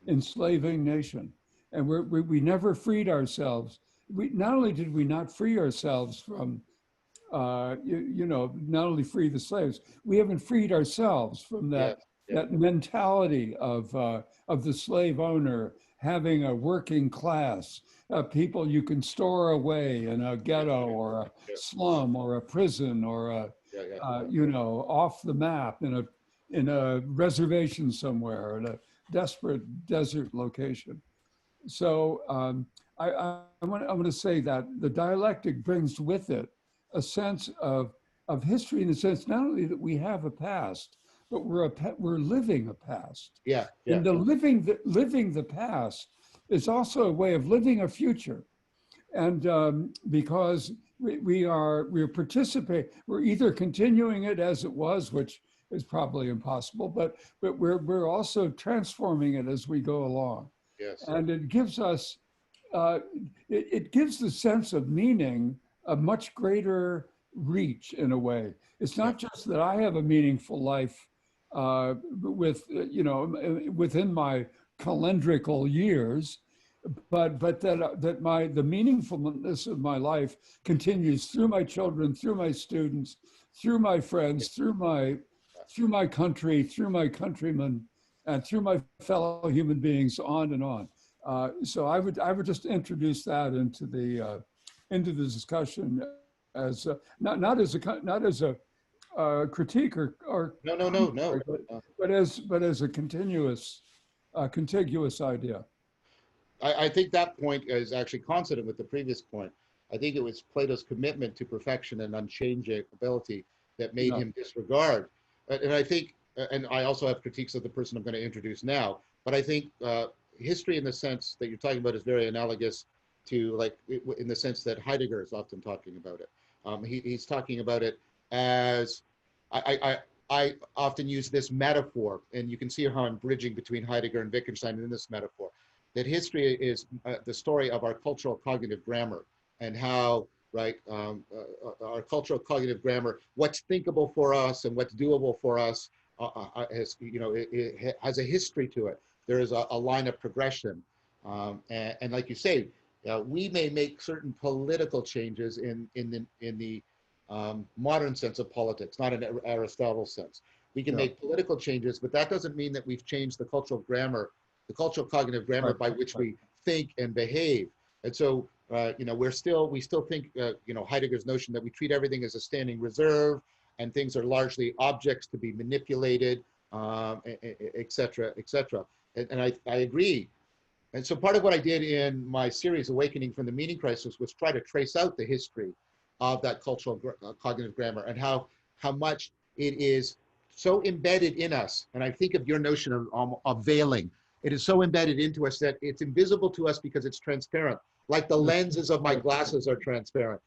enslaving nation, and we never freed ourselves. Not only did we not free ourselves from, not only free the slaves, we haven't freed ourselves from yes, yeah, that mentality of the slave owner having a working class, people you can store away in a ghetto or a yeah, slum or a prison or yeah, yeah, off the map in a reservation somewhere in a desperate desert location. So I want to say that the dialectic brings with it a sense of history, in the sense not only that we have a past, but we're living a past. yeah, yeah, And the living the past is also a way of living a future. And because we're participating, we're either continuing it as it was, which is probably impossible, but we're also transforming it as we go along. yes, And it gives us, it gives the sense of meaning a much greater reach in a way. It's not just that I have a meaningful life within my calendrical years, but that the meaningfulness of my life continues through my children, through my students, through my friends, through my country, through my countrymen, and through my fellow human beings, on and on. So I would just introduce that into the discussion as not as a critique or No, commentary, but as a contiguous idea. I think that point is actually consonant with the previous point. I think it was Plato's commitment to perfection and unchangeability that made him disregard. And I think, and I also have critiques of the person I'm going to introduce now, but I think history in the sense that you're talking about is very analogous to, like, in the sense that Heidegger is often talking about it. He's talking about it as, I often use this metaphor, and you can see how I'm bridging between Heidegger and Wittgenstein in this metaphor, that history is the story of our cultural cognitive grammar, and how, right, our cultural cognitive grammar, what's thinkable for us and what's doable for us, has, it has a history to it. There is a line of progression. And like you say, we may make certain political changes in the modern sense of politics, not in Aristotle's sense. We can make political changes, but that doesn't mean that we've changed the cultural grammar, the cultural cognitive grammar by which we think and behave. And so, we still think, Heidegger's notion that we treat everything as a standing reserve, and things are largely objects to be manipulated, et cetera, et cetera. And I agree. And so part of what I did in my series, Awakening from the Meaning Crisis, was try to trace out the history of that cultural cognitive grammar, and how much it is so embedded in us. And I think of your notion of veiling. It is so embedded into us that it's invisible to us because it's transparent. Like the lenses of my glasses are transparent,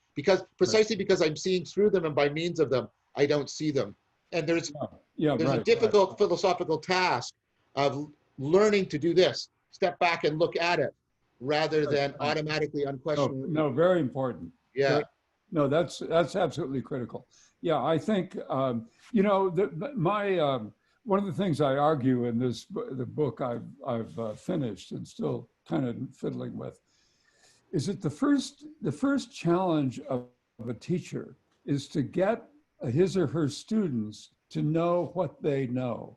precisely because I'm seeing through them, and by means of them, I don't see them. And there's a difficult philosophical task of learning to do this, step back and look at it, rather than automatically, unquestionably. No, very important. Yeah. No, that's absolutely critical. Yeah, I think, one of the things I argue in the book I've finished and still kind of fiddling with, is that the first challenge of a teacher is to get his or her students to know what they know.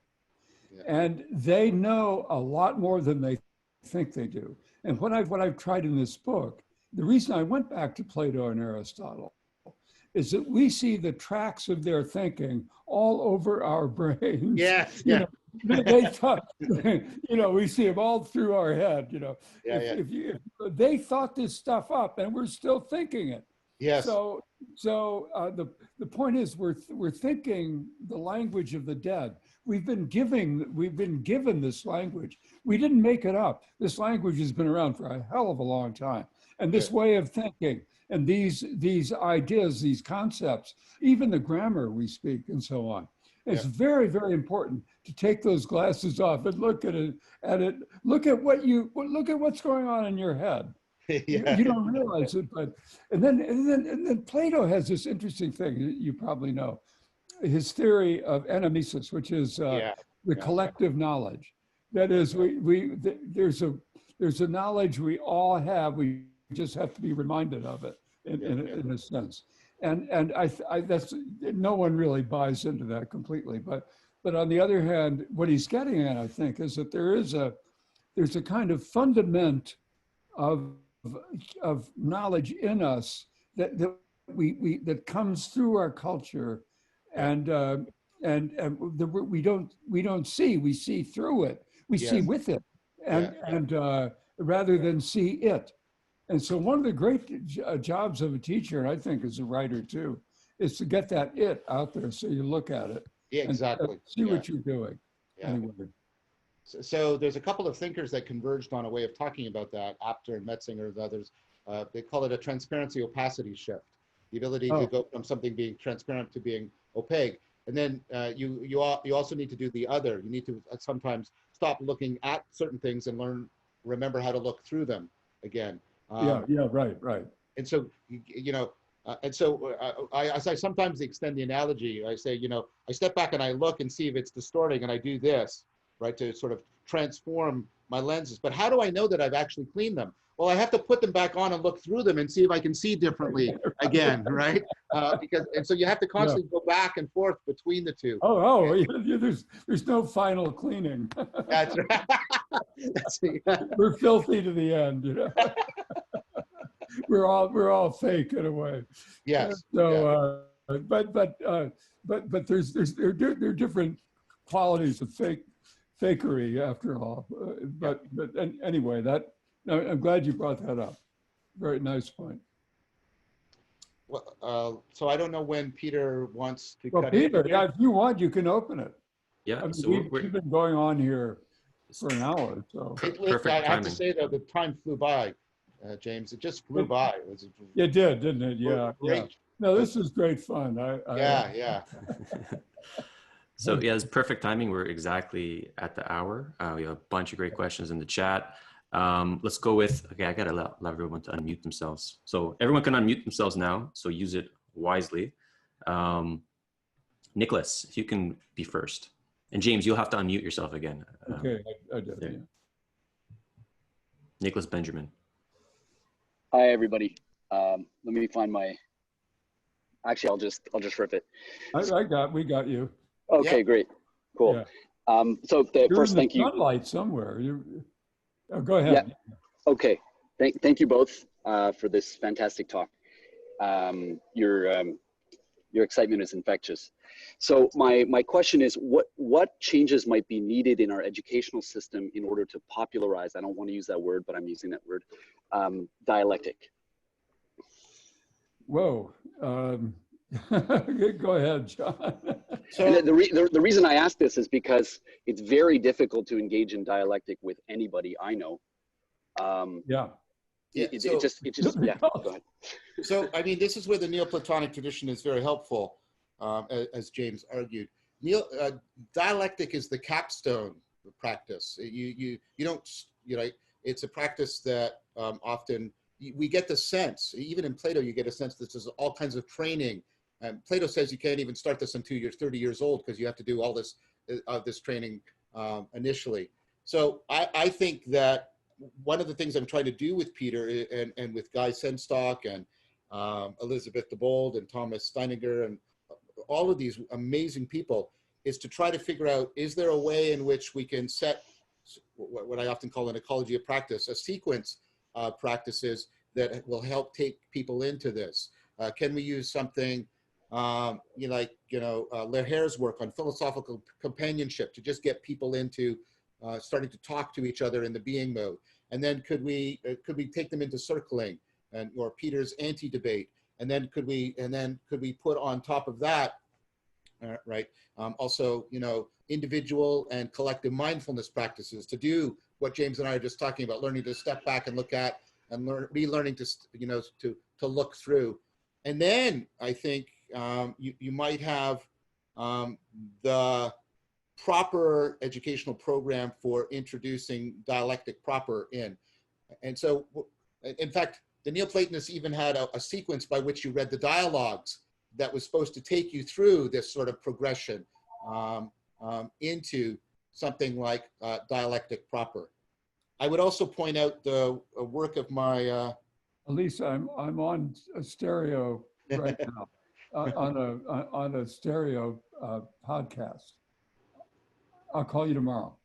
Yeah. And they know a lot more than they think they do. And what I've tried in this book, the reason I went back to Plato and Aristotle, is that we see the tracks of their thinking all over our brains. Yes, yeah. They thought, we see them all through our head. If they thought this stuff up, and we're still thinking it. Yes. So the point is, we're thinking the language of the dead. We've been given this language. We didn't make it up. This language has been around for a hell of a long time, and this way of thinking, and these ideas, these concepts, even the grammar we speak, and so on. It's very, very important to take those glasses off and look at it. Look at what's going on in your head. You don't realize it, and then Plato has this interesting thing you probably know, his theory of enemesis, which is the collective knowledge. That is, there's a knowledge we all have. We just have to be reminded of it in a sense. And I that's, no one really buys into that completely. But on the other hand, what he's getting at, I think, is that there's a kind of fundament of knowledge in us that comes through our culture, and we don't see. We see through it. We see with it, and rather than see it. And so one of the great jobs of a teacher, and I think as a writer too, is to get that it out there so you look at it. Yeah, exactly. And see what you're doing. Yeah. Anyway. So there's a couple of thinkers that converged on a way of talking about that, Apter and Metzinger and others. They call it a transparency opacity shift, the ability to go from something being transparent to being opaque. And then you also need to do the other. You need to sometimes stop looking at certain things and remember how to look through them again. Right. And so, I sometimes extend the analogy. I say, I step back and I look and see if it's distorting, and I do this, right, to sort of transform my lenses. But how do I know that I've actually cleaned them? well, I have to put them back on and look through them and see if I can see differently again, right? And so you have to constantly go back and forth between the two. There's no final cleaning. That's right. We're filthy to the end, you know. We're all fake in a way. Yes. So, but there are different qualities of fakery after all. Anyway, I'm glad you brought that up. Very nice point. Well, so I don't know when Peter wants to. Well, Peter, if you want, you can open it. Yeah. I mean, So we've been going on here for an hour. So perfect I have timing. to say though, the time flew by, James. It just flew by. It did, didn't it? Yeah. Great. Yeah. No, this is great fun. Yeah. So yeah, it's perfect timing. We're exactly at the hour. We have a bunch of great questions in the chat. Let's go with, okay, I gotta allow everyone to unmute themselves. So everyone can unmute themselves now, so use it wisely. Nicholas, if you can be first. And James, you'll have to unmute yourself again. Okay, I did. Yeah. Nicholas Benjamin. Hi, everybody. Let me find my, actually, I'll just rip it. We got you. Okay, yeah. Great. Cool. Yeah. So first, thank you. Sunlight somewhere. Go ahead. Yeah. Okay. Thank you both for this fantastic talk. Your excitement is infectious. So my question is, what changes might be needed in our educational system in order to popularize, I don't want to use that word, but I'm using that word, dialectic? Whoa. Go ahead, John. So the reason I ask this is because it's very difficult to engage in dialectic with anybody I know. It just yeah. Go ahead. So I mean, this is where the Neoplatonic tradition is very helpful, as James argued. Dialectic is the capstone practice. You don't, it's a practice that often we get the sense, even in Plato, you get a sense that there's all kinds of training. Plato says you can't even start this until you're 30 years old because you have to do all this training initially. So I think that one of the things I'm trying to do with Peter and with Guy Senstock and Elizabeth de Bold and Thomas Steininger and all of these amazing people is to try to figure out, is there a way in which we can set what I often call an ecology of practice, a sequence of practices that will help take people into this? Can we use something Leher's work on philosophical companionship to just get people into starting to talk to each other in the being mode? And then could we take them into circling or Peter's anti-debate? And then could we put on top of that, also, individual and collective mindfulness practices to do what James and I are just talking about, learning to step back and look at and relearning to look through. And then I think you might have the proper educational program for introducing dialectic proper in. And so, in fact, the Neoplatonists even had a sequence by which you read the dialogues that was supposed to take you through this sort of progression into something like dialectic proper. I would also point out the work of my Elisa, I'm on a stereo right now, on a stereo podcast. I'll call you tomorrow,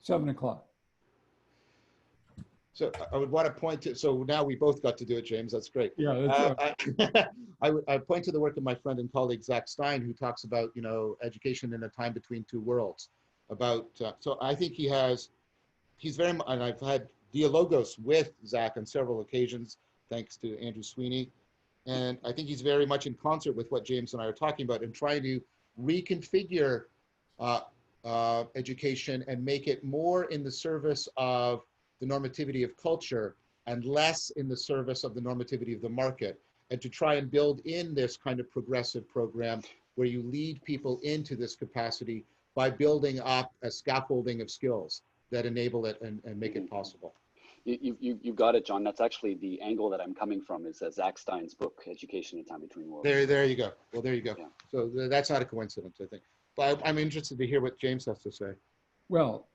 7 o'clock. So I would want to point to, so now we both got to do it, James, that's great. Yeah, that's right. I point to the work of my friend and colleague, Zach Stein, who talks about, education in a time between two worlds. So I think he's very much, and I've had dialogos with Zach on several occasions, thanks to Andrew Sweeney. And I think he's very much in concert with what James and I are talking about and trying to reconfigure education and make it more in the service of the normativity of culture and less in the service of the normativity of the market, and to try and build in this kind of progressive program where you lead people into this capacity by building up a scaffolding of skills that enable it and make it possible. You got it, John. That's actually the angle that I'm coming from, is Zach Stein's book, Education in Time Between Worlds. There you go. Well, there you go. Yeah. So that's not a coincidence, I think. But I'm interested to hear what James has to say. Well,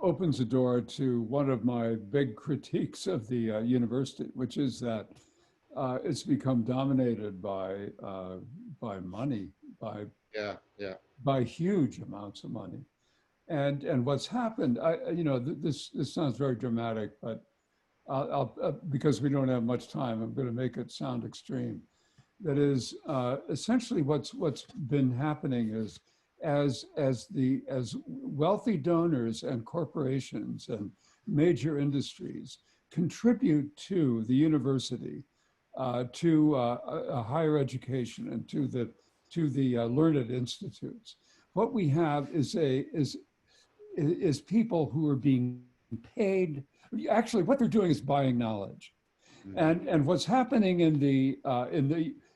opens the door to one of my big critiques of the university, which is that it's become dominated by money, Yeah, yeah. by huge amounts of money. And what's happened, this sounds very dramatic, but because we don't have much time, I'm going to make it sound extreme. That is, essentially what's been happening is as wealthy donors and corporations and major industries contribute to the university, to a higher education, and to the learned institutes, what we have is people who are being paid. Actually, what they're doing is buying knowledge. And what's happening in the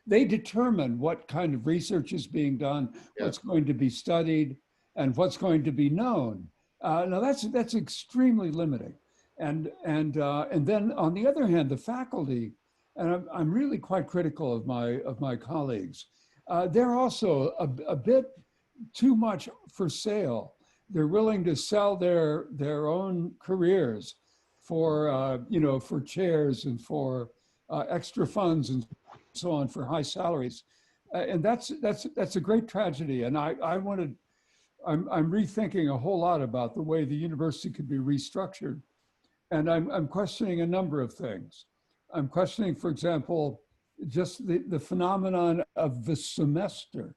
they determine what kind of research is being done, what's going to be studied, and what's going to be known. Now that's extremely limiting. And then on the other hand, the faculty, and I'm really quite critical of my colleagues. They're also a bit too much for sale. They're willing to sell their own careers for for chairs and for extra funds and so on, for high salaries, and that's a great tragedy. And I'm rethinking a whole lot about the way the university could be restructured, and I'm questioning a number of things. I'm questioning, for example, just the phenomenon of the semester.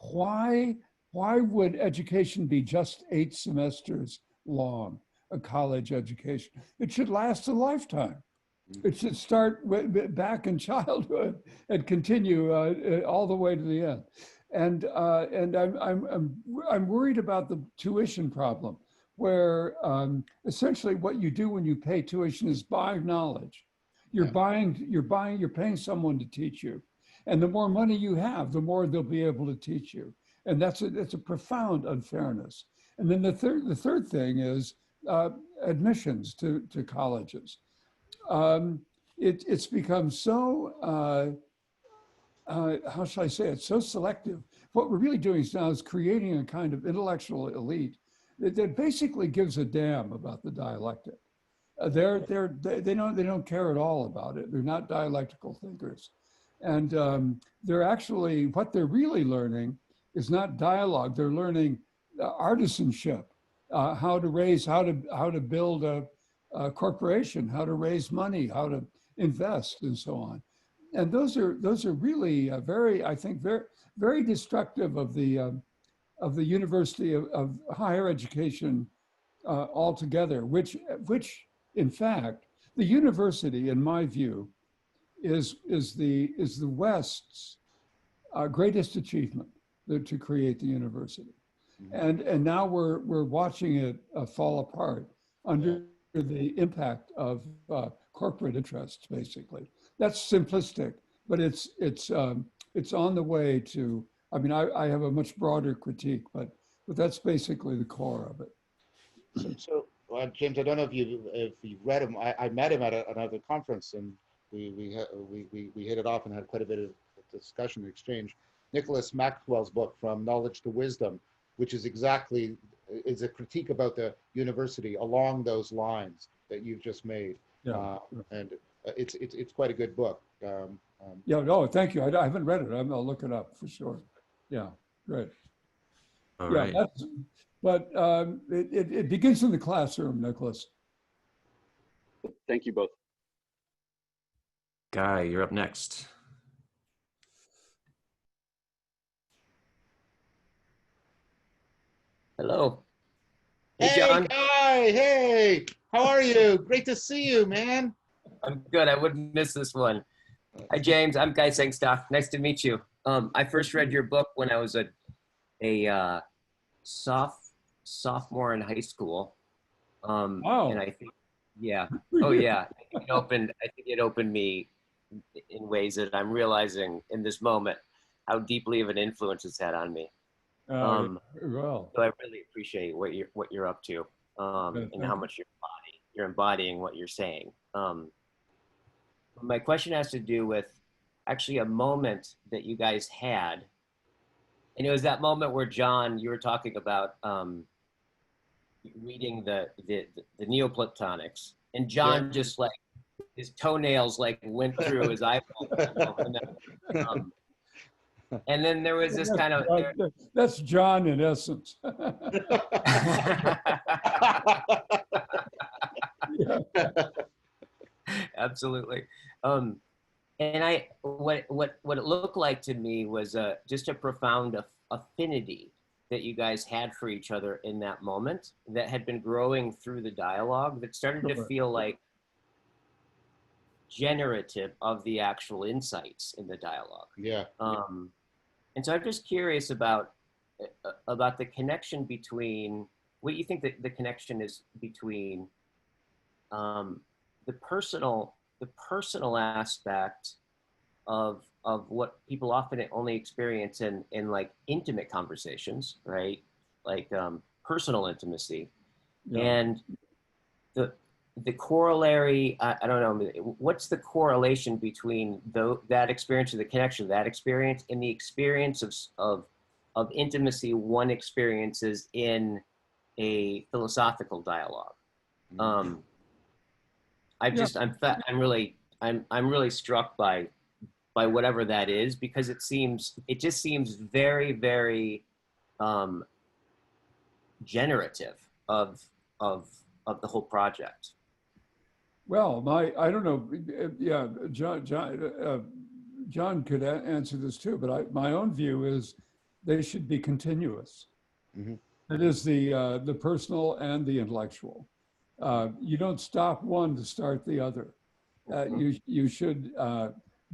Why would education be just 8 semesters long? A college education. It should last a lifetime. It should start back in childhood and continue all the way to the end. And I'm worried about the tuition problem, where essentially what you do when you pay tuition is buy knowledge. You're paying someone to teach you, and the more money you have, the more they'll be able to teach you. And that's a profound unfairness. And then the third thing is admissions to colleges. It's become so, how shall I say it, so selective. What we're really doing now is creating a kind of intellectual elite that basically gives a damn about the dialectic. They don't care at all about it. They're not dialectical thinkers. And they're actually, what they're really learning is not dialogue. They're learning artisanship, how to build a corporation, how to raise money, how to invest, and so on. And those are really very, I think, very destructive of the university of higher education altogether. Which in fact, the university, in my view, is the West's greatest achievement, to create the university. And now we're watching it fall apart under the impact of corporate interests, basically. That's simplistic, but it's on the way to. I mean, I have a much broader critique, but that's basically the core of it. So James, I don't know if you read him. I met him at another conference, and we hit it off and had quite a bit of discussion and exchange. Nicholas Maxwell's book, From Knowledge to Wisdom, which is a critique about the university along those lines that you've just made. And it's quite a good book. No, thank you. I haven't read it. I'll look it up for sure. Yeah, great. All right. But it begins in the classroom, Nicholas. Thank you both. Guy, you're up next. Hello. Hey, John. Guy. Hey, how are you? Great to see you, man. I'm good. I wouldn't miss this one. Hi, James. I'm Guy Sengstock. Nice to meet you. I first read your book when I was a sophomore in high school. And I think, yeah. Oh, yeah. I think it opened me in ways that I'm realizing in this moment how deeply of an influence it's had on me. Well. So I really appreciate what you're up to, and how much you're embodying what you're saying. My question has to do with actually a moment that you guys had, and it was that moment where, John, you were talking about reading the Neoplatonics, and John just like his toenails like went through his eyeball, and then there was this kind of that's John in essence. Yeah. Absolutely. And what it looked like to me was just a profound affinity that you guys had for each other in that moment that had been growing through the dialogue that started to feel like generative of the actual insights in the dialogue. Yeah. And so I'm just curious about the connection between what you think that the connection is between the personal aspect of what people often only experience in like intimate conversations, right? Like personal intimacy, and the corollary. I don't know. What's the correlation between that experience or the connection of that experience and the experience of intimacy one experiences in a philosophical dialogue? I'm really struck by whatever that is, because it just seems very, very generative of the whole project. Well, I don't know. Yeah, John could answer this too, but my own view is they should be continuous. Mm-hmm. It is the personal and the intellectual. You don't stop one to start the other. You should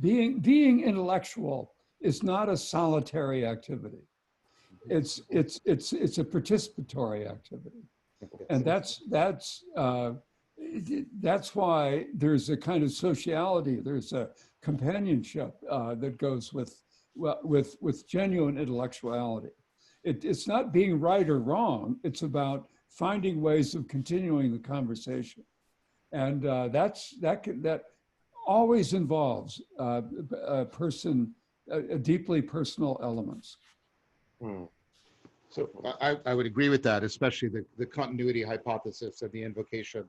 being intellectual is not a solitary activity. It's a participatory activity, and that's why there's a kind of sociality. There's a companionship that goes with genuine intellectuality. It's not being right or wrong. It's about finding ways of continuing the conversation, and that always involves deeply personal elements. So I would agree with that, especially the continuity hypothesis and the invocation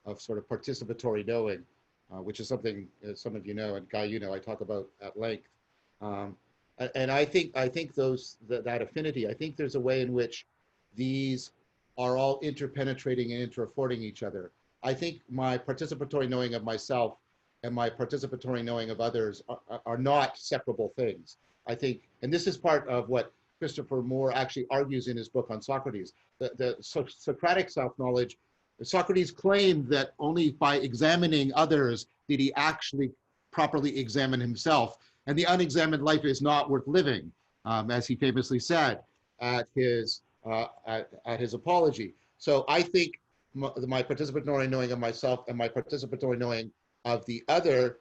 of sort of participatory knowing, which is something some of you know, and Guy, you know, I talk about at length. And I think that affinity, I think there's a way in which these are all interpenetrating and interaffording each other. I think my participatory knowing of myself and my participatory knowing of others are not separable things. I think, and this is part of what Christopher Moore actually argues in his book on Socrates, the Socratic self-knowledge. Socrates claimed that only by examining others did he actually properly examine himself. And the unexamined life is not worth living, as he famously said at his apology. So I think my participatory knowing of myself and my participatory knowing of the other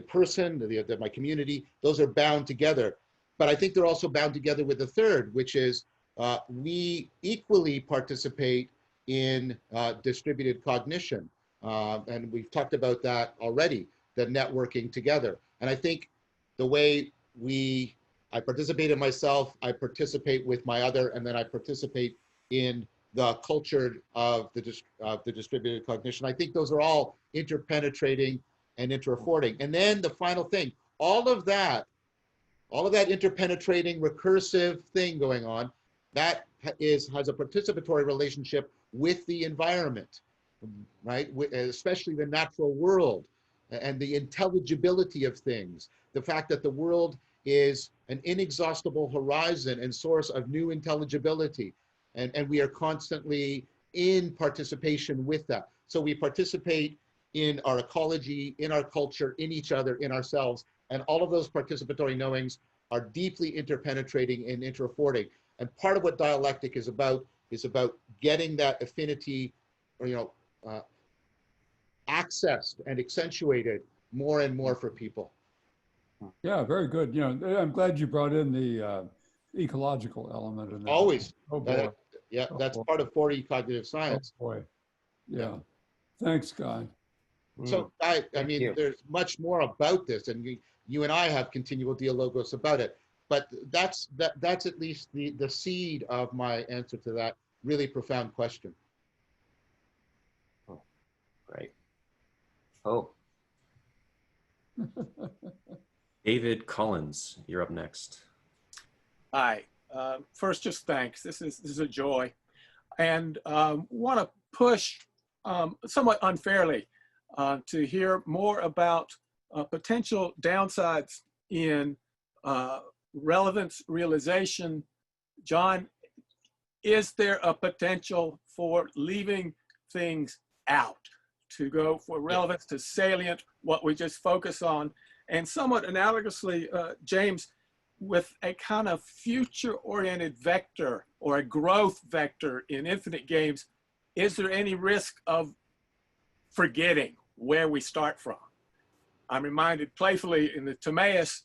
person, my community, those are bound together. But I think they're also bound together with the third, which is we equally participate in distributed cognition. And we've talked about that already, the networking together. And I think the way I participate in myself, I participate with my other, and then I participate in the culture of the distributed cognition. I think those are all interpenetrating and interaffording. And then the final thing, all of that interpenetrating recursive thing going on, that has a participatory relationship with the environment, right? Especially the natural world and the intelligibility of things. The fact that the world is an inexhaustible horizon and source of new intelligibility. And we are constantly in participation with that. So we participate in our ecology, in our culture, in each other, in ourselves. And all of those participatory knowings are deeply interpenetrating and interaffording. And part of what dialectic is about getting that affinity, or accessed and accentuated more and more for people. Yeah, very good. I'm glad you brought in the ecological element in that. Always. Oh boy. That's part of 4D cognitive science. Oh boy. Yeah. Thanks, Guy. So I mean, there's much more about this, and you and I have continual dialogos about it. But that's at least the seed of my answer to that. really profound question. Oh, great. Oh. David Collins, you're up next. Hi. First, just thanks. This is a joy, and want to push somewhat unfairly to hear more about potential downsides in relevance realization. John, is there a potential for leaving things out, to go for relevance to salient, what we just focus on? And somewhat analogously, James, with a kind of future-oriented vector or a growth vector in infinite games, is there any risk of forgetting where we start from? I'm reminded playfully in the Timaeus,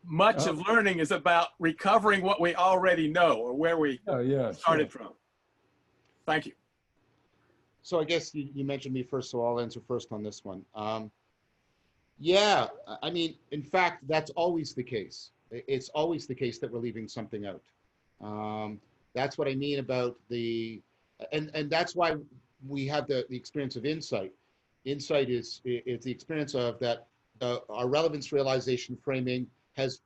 much of learning is about recovering what we already know or where we started from. Thank you. So I guess you mentioned me first, so I'll answer first on this one. Yeah, I mean, in fact, that's always the case. It's always the case that we're leaving something out. That's what I mean about and that's why we have the experience of insight. Insight is the experience of that our relevance realization framing has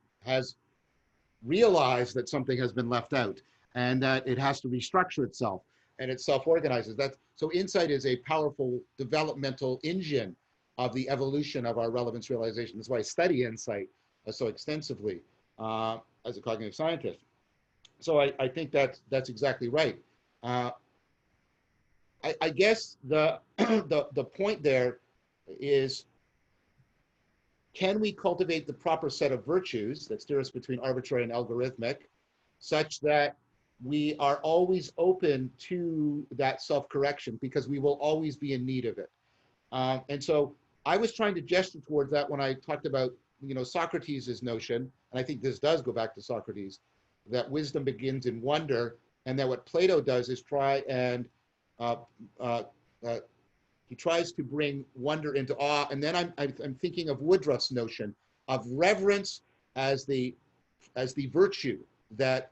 realized that something has been left out and that it has to restructure itself and it self-organizes. So insight is a powerful developmental engine of the evolution of our relevance realization. That's why I study insight so extensively as a cognitive scientist. So I think that's exactly right. I guess the point there is, can we cultivate the proper set of virtues that steer us between arbitrary and algorithmic, such that we are always open to that self-correction, because we will always be in need of it. And so I was trying to gesture towards that when I talked about, Socrates' notion, and I think this does go back to Socrates, that wisdom begins in wonder, and that what Plato does is try and he tries to bring wonder into awe. And then I'm thinking of Woodruff's notion of reverence as the virtue that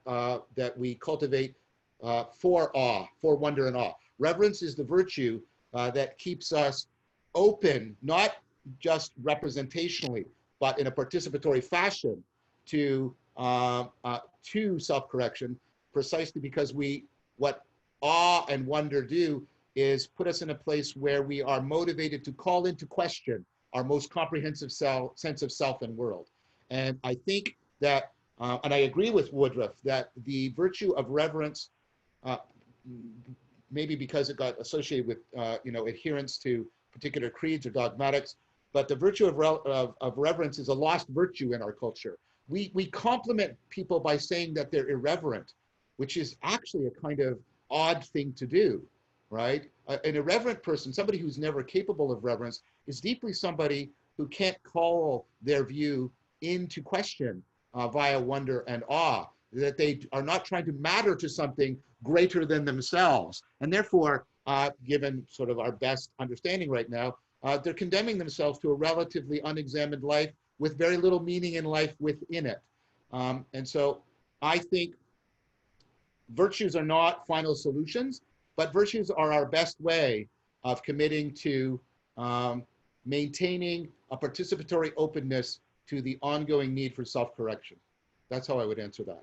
we cultivate for awe, for wonder and awe. Reverence is the virtue that keeps us open, not just representationally, but in a participatory fashion to self-correction, precisely because what awe and wonder do is put us in a place where we are motivated to call into question our most comprehensive sense of self and world. And I think that, and I agree with Woodruff, that the virtue of reverence, maybe because it got associated with adherence to particular creeds or dogmatics, but the virtue of reverence is a lost virtue in our culture. We compliment people by saying that they're irreverent, which is actually a kind of odd thing to do, right? An irreverent person, somebody who's never capable of reverence, is deeply somebody who can't call their view into question via wonder and awe, that they are not trying to matter to something greater than themselves. And therefore, given sort of our best understanding right now, they're condemning themselves to a relatively unexamined life with very little meaning in life within it. And so I think virtues are not final solutions, but virtues are our best way of committing to maintaining a participatory openness to the ongoing need for self-correction. That's how I would answer that.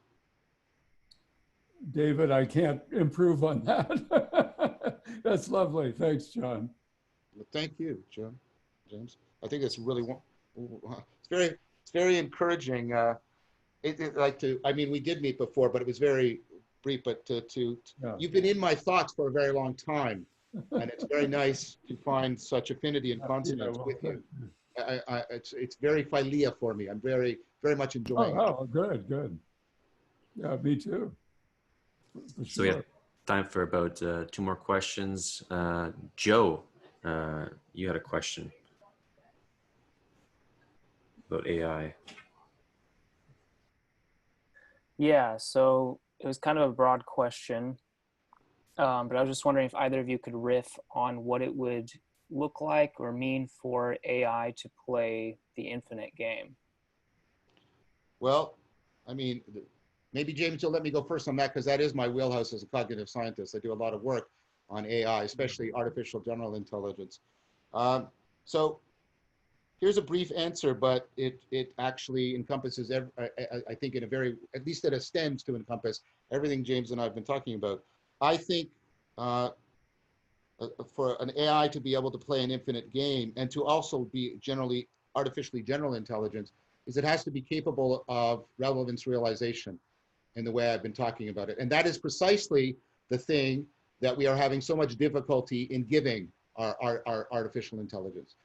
David, I can't improve on that. That's lovely. Thanks, John. Well, thank you, John. James. I think it's really, it's very encouraging. I mean, we did meet before, but it was very brief, but you've been in my thoughts for a very long time, and it's very nice to find such affinity and consonance with you. It's very philia for me. I'm very much enjoying it. Oh, good. Yeah, me too. For sure. So we have time for about 2 more questions. Joe, you had a question about AI. Yeah, so it was kind of a broad question, but I was just wondering if either of you could riff on what it would look like or mean for AI to play the infinite game. Well, I mean, maybe James, you'll let me go first on that because that is my wheelhouse as a cognitive scientist. I do a lot of work on AI, especially artificial general intelligence. So here's a brief answer, but it actually encompasses, I think, in a very, at least it extends to encompass everything James and I have been talking about. I think for an AI to be able to play an infinite game and to also be generally artificially general intelligence is it has to be capable of relevance realization in the way I've been talking about it. And that is precisely the thing that we are having so much difficulty in giving our artificial intelligence.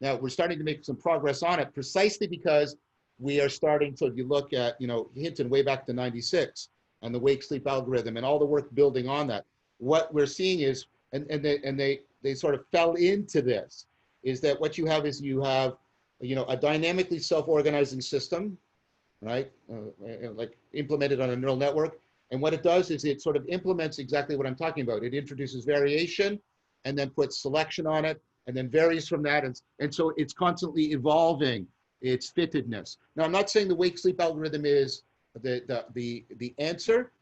Now we're starting to make some progress on it precisely because we are starting to, if you look at, Hinton way back to 96 and the wake sleep algorithm and all the work building on that, what we're seeing is, and they sort of fell into this, is that what you have is you have, a dynamically self-organizing system, right? Like implemented on a neural network. And what it does is it sort of implements exactly what I'm talking about. It introduces variation and then puts selection on it and then varies from that. And so it's constantly evolving its fittedness. Now, I'm not saying the wake sleep algorithm is the answer,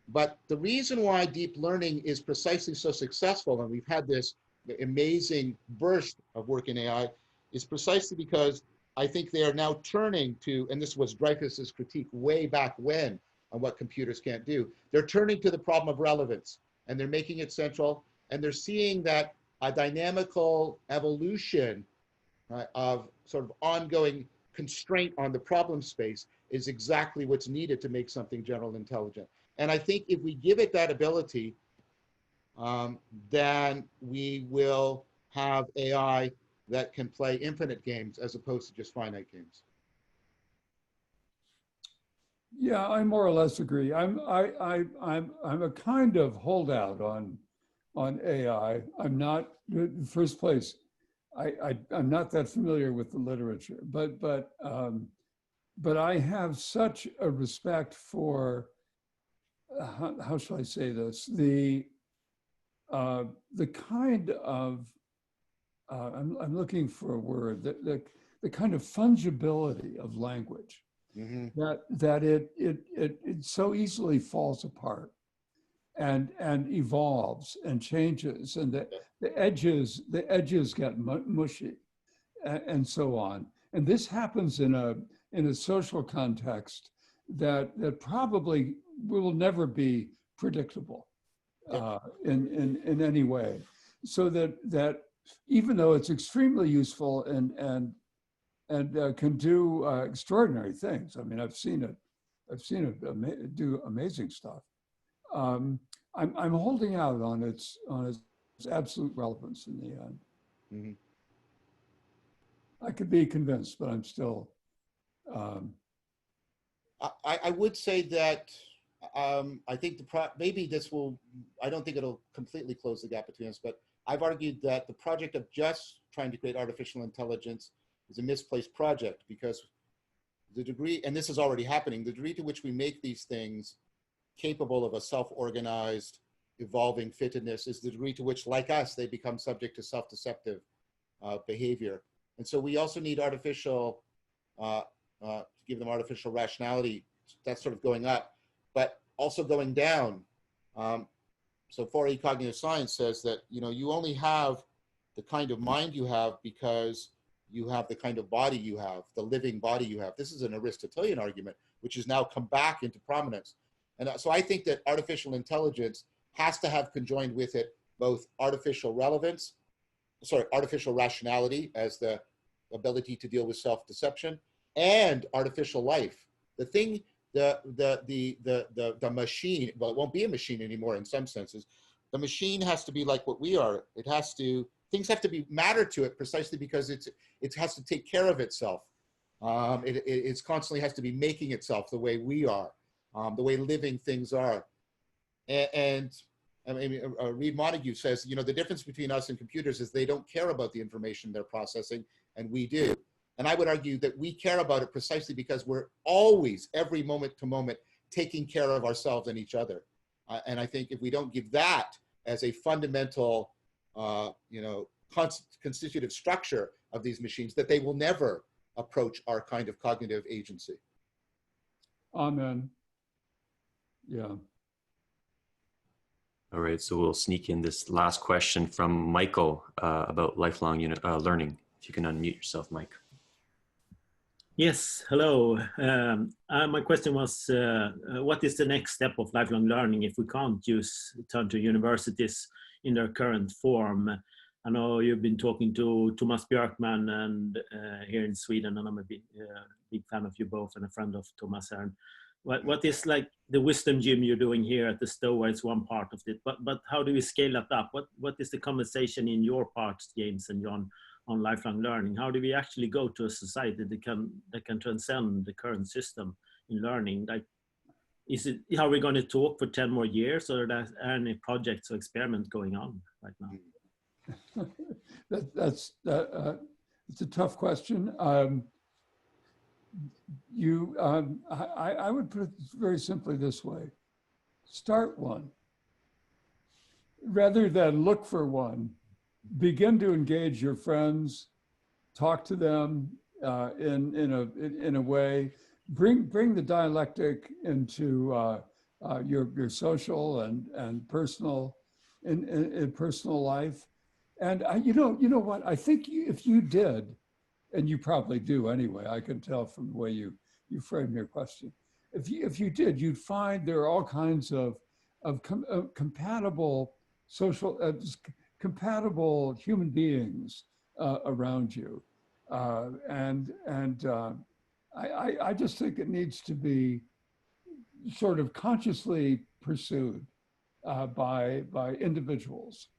but the reason why deep learning is precisely so successful, and we've had this amazing burst of work in AI, is precisely because I think they are now turning to, and this was Dreyfus's critique way back when on what computers can't do, they're turning to the problem of relevance and they're making it central, and they're seeing that a dynamical evolution of sort of ongoing constraint on the problem space is exactly what's needed to make something general intelligent. And I think if we give it that ability, then we will have AI that can play infinite games as opposed to just finite games. Yeah, I more or less agree. I'm a kind of holdout on AI. I'm not, in the first place, I'm not that familiar with the literature, but I have such a respect for how shall I say this, the kind of I'm looking for a word, the kind of fungibility of language. Mm-hmm. that it so easily falls apart and evolves and changes, and the edges get mushy and so on. And this happens in a social context that probably will never be predictable in any way. So that even though it's extremely useful and can do extraordinary things. I mean, I've seen it do amazing stuff. I'm holding out on its absolute relevance in the end. Mm-hmm. I could be convinced, but I'm still. I would say that I think maybe this will. I don't think it'll completely close the gap between us, but I've argued that the project of just trying to create artificial intelligence is a misplaced project, because the degree, and this is already happening, the degree to which we make these things capable of a self-organized, evolving fittedness is the degree to which, like us, they become subject to self-deceptive behavior. And so we also need artificial, to give them artificial rationality. That's sort of going up, but also going down. So 4E cognitive science says that, you only have the kind of mind you have because you have the kind of body you have, the living body you have. This is an Aristotelian argument, which has now come back into prominence. And so I think that artificial intelligence has to have conjoined with it both artificial rationality as the ability to deal with self-deception, and artificial life. The thing, the machine, well, it won't be a machine anymore in some senses. The machine has to be like what we are. Things have to matter to it precisely because it has to take care of itself. It constantly has to be making itself the way we are, the way living things are. And I mean, Reed Montague says, the difference between us and computers is they don't care about the information they're processing, and we do. And I would argue that we care about it precisely because we're always, every moment to moment, taking care of ourselves and each other. And I think if we don't give that as a fundamental constitutive structure of these machines, that they will never approach our kind of cognitive agency. Amen. Yeah. All right, so we'll sneak in this last question from Michael about lifelong learning. If you can unmute yourself, Mike. Yes, hello. My question was, what is the next step of lifelong learning if we can't turn to universities in their current form? I know you've been talking to Thomas Björkman and here in Sweden, and I'm a big fan of you both and a friend of Thomas here. What is like the wisdom gym you're doing here at the Stoa is one part of it, but how do we scale that up? What is the conversation in your parts, James and John, on lifelong learning? How do we actually go to a society that can transcend the current system in learning? Like, are we going to talk for 10 more years, or are there any projects or experiments going on right now? It's a tough question. I would put it very simply this way: start one, rather than look for one. Begin to engage your friends, talk to them in a way. Bring the dialectic into your social and personal in personal life. And you know what? I think if you did, and you probably do anyway, I can tell from the way you frame your question. If you did, you'd find there are all kinds of compatible social, compatible human beings around you, I just think it needs to be sort of consciously pursued by individuals.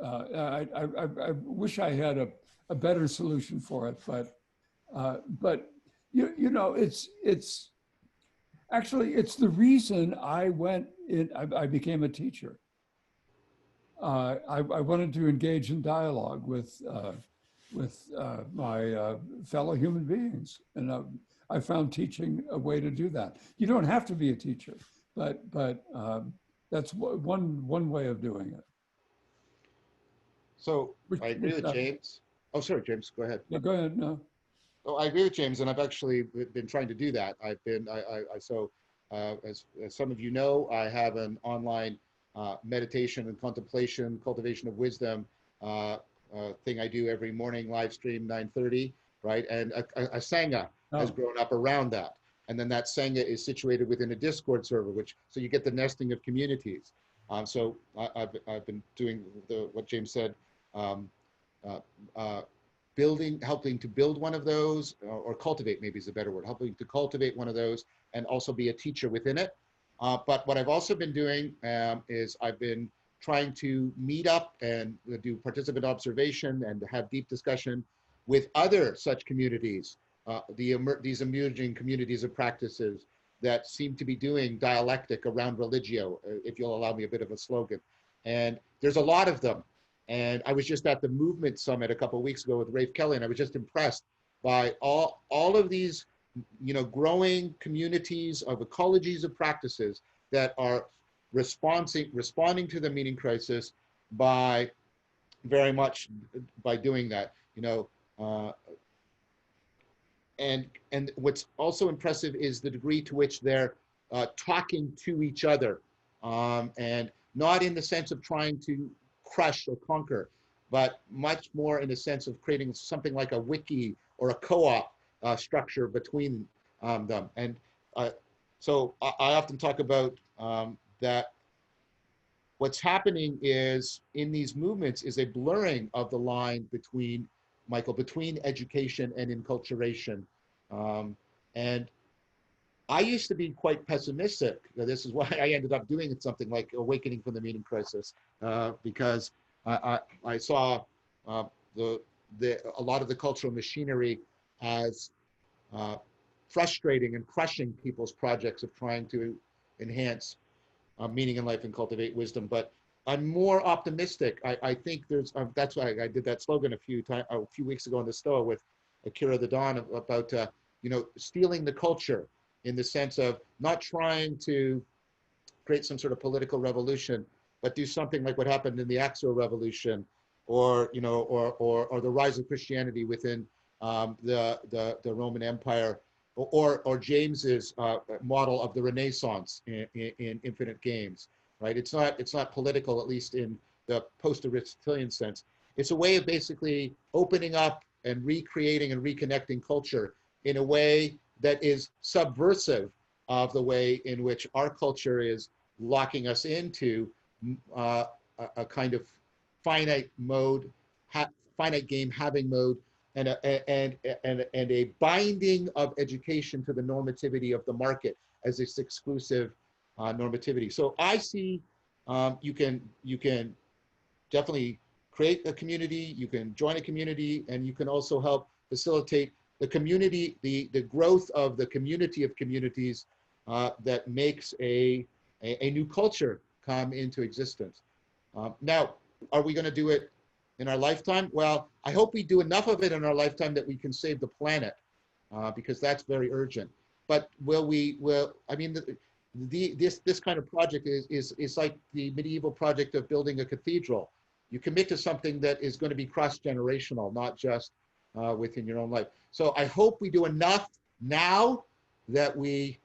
I wish I had a better solution for it, but you know, it's actually the reason I went in. I became a teacher. I wanted to engage in dialogue with my fellow human beings, and I found teaching a way to do that. You don't have to be a teacher, but that's one way of doing it. So I agree with James. Oh, sorry, James, go ahead. No, go ahead. No. Oh, I agree with James, and I've actually been trying to do that. As some of you know, I have an online meditation and contemplation, cultivation of wisdom thing I do every morning, live stream 9:30, right? And a Sangha has grown up around that. And then that Sangha is situated within a Discord server, so you get the nesting of communities. So I've been doing what James said, helping to build one of those, or cultivate, maybe is a better word, helping to cultivate one of those and also be a teacher within it. But what I've also been doing is I've been trying to meet up and do participant observation and have deep discussion with other such communities, these emerging communities of practices that seem to be doing dialectic around religio, if you'll allow me a bit of a slogan. And there's a lot of them. And I was just at the Movement Summit a couple of weeks ago with Rafe Kelly, and I was just impressed by all of these, growing communities of ecologies of practices that are responding to the meaning crisis by very much by doing that, and what's also impressive is the degree to which they're talking to each other, and not in the sense of trying to crush or conquer, but much more in the sense of creating something like a wiki or a co-op structure between them. And so I often talk about that what's happening is in these movements is a blurring of the line between, Michael, between education and enculturation. And I used to be quite pessimistic. This is why I ended up doing something like Awakening from the Meaning Crisis, because I saw a lot of the cultural machinery as frustrating and crushing people's projects of trying to enhance meaning in life and cultivate wisdom. But I'm more optimistic. I think there's, that's why I did that slogan a few weeks ago in the Stoa with Akira the Dawn about, stealing the culture, in the sense of not trying to create some sort of political revolution, but do something like what happened in the Axo Revolution, or the rise of Christianity within the Roman Empire, or James's model of the Renaissance in infinite games, right? It's not political, at least in the post-Aristotelian sense. It's a way of basically opening up and recreating and reconnecting culture in a way that is subversive of the way in which our culture is locking us into a kind of finite mode, finite game having mode, and a binding of education to the normativity of the market as its exclusive normativity. So I see you can definitely create a community, you can join a community, and you can also help facilitate the community, the growth of the community of communities that makes a new culture come into existence. Now, are we going to do it in our lifetime? Well, I hope we do enough of it in our lifetime that we can save the planet, because that's very urgent. But I mean, this kind of project is like the medieval project of building a cathedral. You commit to something that is going to be cross-generational, not just within your own life. So I hope we do enough now that we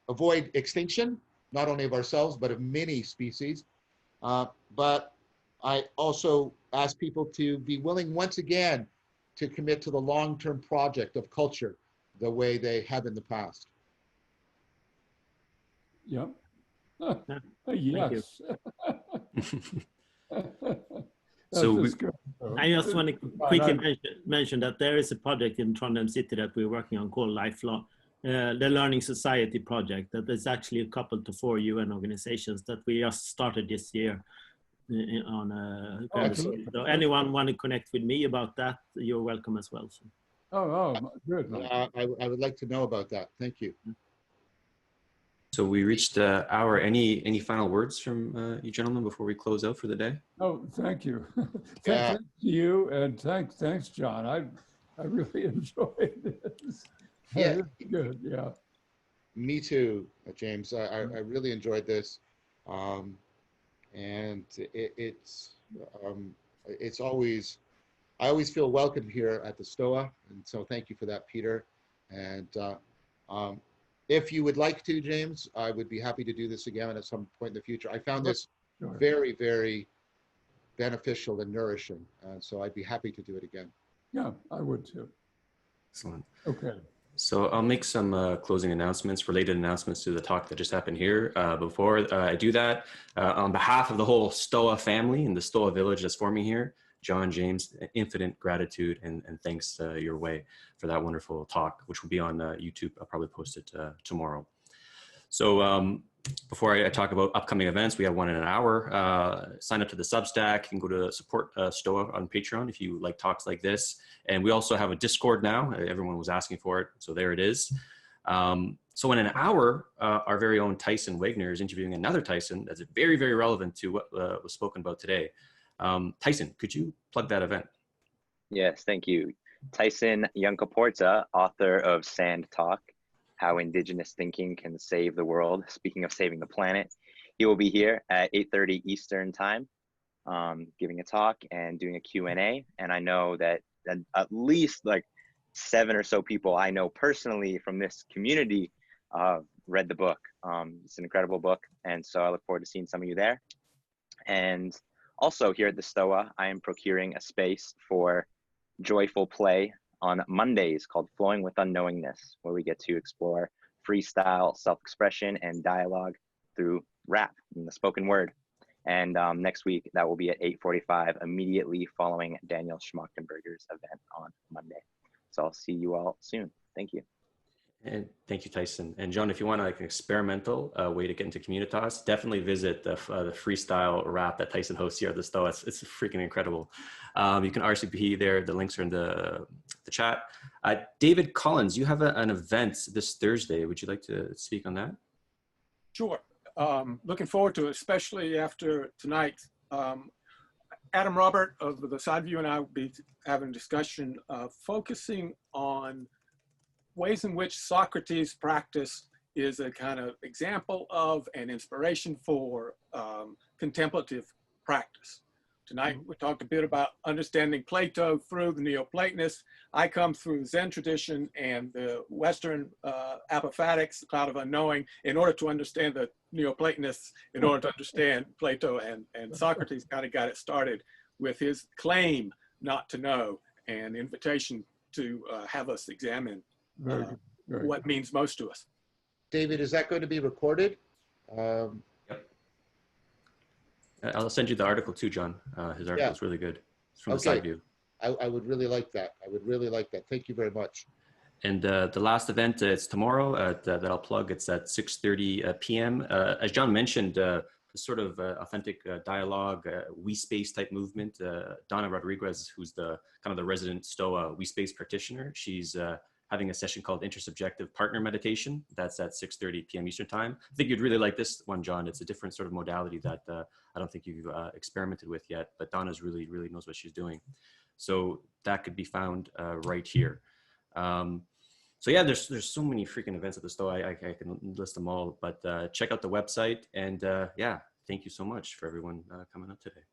avoid extinction, not only of ourselves, but of many species. But I also ask people to be willing once again to commit to the long-term project of culture the way they have in the past. Yep. Yes. So I just want to quickly mention that there is a project in Trondheim City that we're working on called Lifelong, the Learning Society project, that is actually a couple to 4 UN organizations that we just started this year on so anyone want to connect with me about that, you're welcome as well. So. Good. I would like to know about that. Thank you. So we reached the hour. Any final words from you gentlemen before we close out for the day? Oh, thank you. Thanks to you, and thanks, John. I really enjoyed this. Yeah, good. Yeah. Me too, James. I really enjoyed this, and it's always, I always feel welcome here at the Stoa, and so thank you for that, Peter. And if you would like to, James, I would be happy to do this again at some point in the future. I found this very, very beneficial and nourishing, so I'd be happy to do it again. Yeah, I would too. Excellent. Okay. So I'll make some closing announcements, related announcements to the talk that just happened here. Before I do that, on behalf of the whole Stoa family and the Stoa village that's forming here, John, James, infinite gratitude and thanks your way for that wonderful talk, which will be on YouTube. I'll probably post it tomorrow. So before I talk about upcoming events, we have one in an hour. Sign up to the Substack. You can go to support Stoa on Patreon if you like talks like this. And we also have a Discord now. Everyone was asking for it, so there it is. So in an hour, our very own Tyson Wagner is interviewing another Tyson that's very, very relevant to what was spoken about today. Tyson, could you plug that event? Yes, thank you. Tyson Yunkaporta, author of Sand Talk, How Indigenous Thinking Can Save the World. Speaking of saving the planet, he will be here at 8:30 Eastern time, giving a talk and doing a Q&A. And I know that at least like 7 or so people I know personally from this community read the book. It's an incredible book. And so I look forward to seeing some of you there. And also here at the Stoa, I am procuring a space for joyful play on Mondays called Flowing with Unknowingness, where we get to explore freestyle, self-expression, and dialogue through rap and the spoken word. And next week, that will be at 8:45, immediately following Daniel Schmachtenberger's event on Monday. So I'll see you all soon. Thank you. And thank you, Tyson. And John, if you want like an experimental way to get into Communitas, definitely visit the freestyle rap that Tyson hosts here at the Stoa. It's freaking incredible. You can RSVP there. The links are in the chat. David Collins, you have an event this Thursday. Would you like to speak on that? Sure. Looking forward to it, especially after tonight. Adam Robert of the Sideview and I will be having a discussion focusing on ways in which Socrates' practice is a kind of example of an inspiration for contemplative practice. Tonight, we talked a bit about understanding Plato through the Neoplatonists. I come through the Zen tradition and the Western apophatics, the cloud of unknowing, in order to understand the Neoplatonists, in order to understand Plato, and Socrates kind of got it started with his claim not to know and invitation to have us examine what means most to us. David, is that going to be recorded? I'll send you the article too, John. His article is really good. It's from the side view. I would really like that. I would really like that. Thank you very much. And the last event, it's tomorrow that I'll plug. It's at 6:30 p.m. As John mentioned, the sort of authentic dialogue, we space type movement. Donna Rodriguez, who's the kind of the resident Stoa we space practitioner, she's having a session called Intersubjective Partner Meditation. That's at 6:30 p.m. Eastern Time. I think you'd really like this one, John. It's a different sort of modality that I don't think you've experimented with yet, but Donna's really knows what she's doing. So that could be found right here. So yeah, there's so many freaking events at the Stoa. I can list them all, but check out the website. And yeah, thank you so much for everyone coming up today.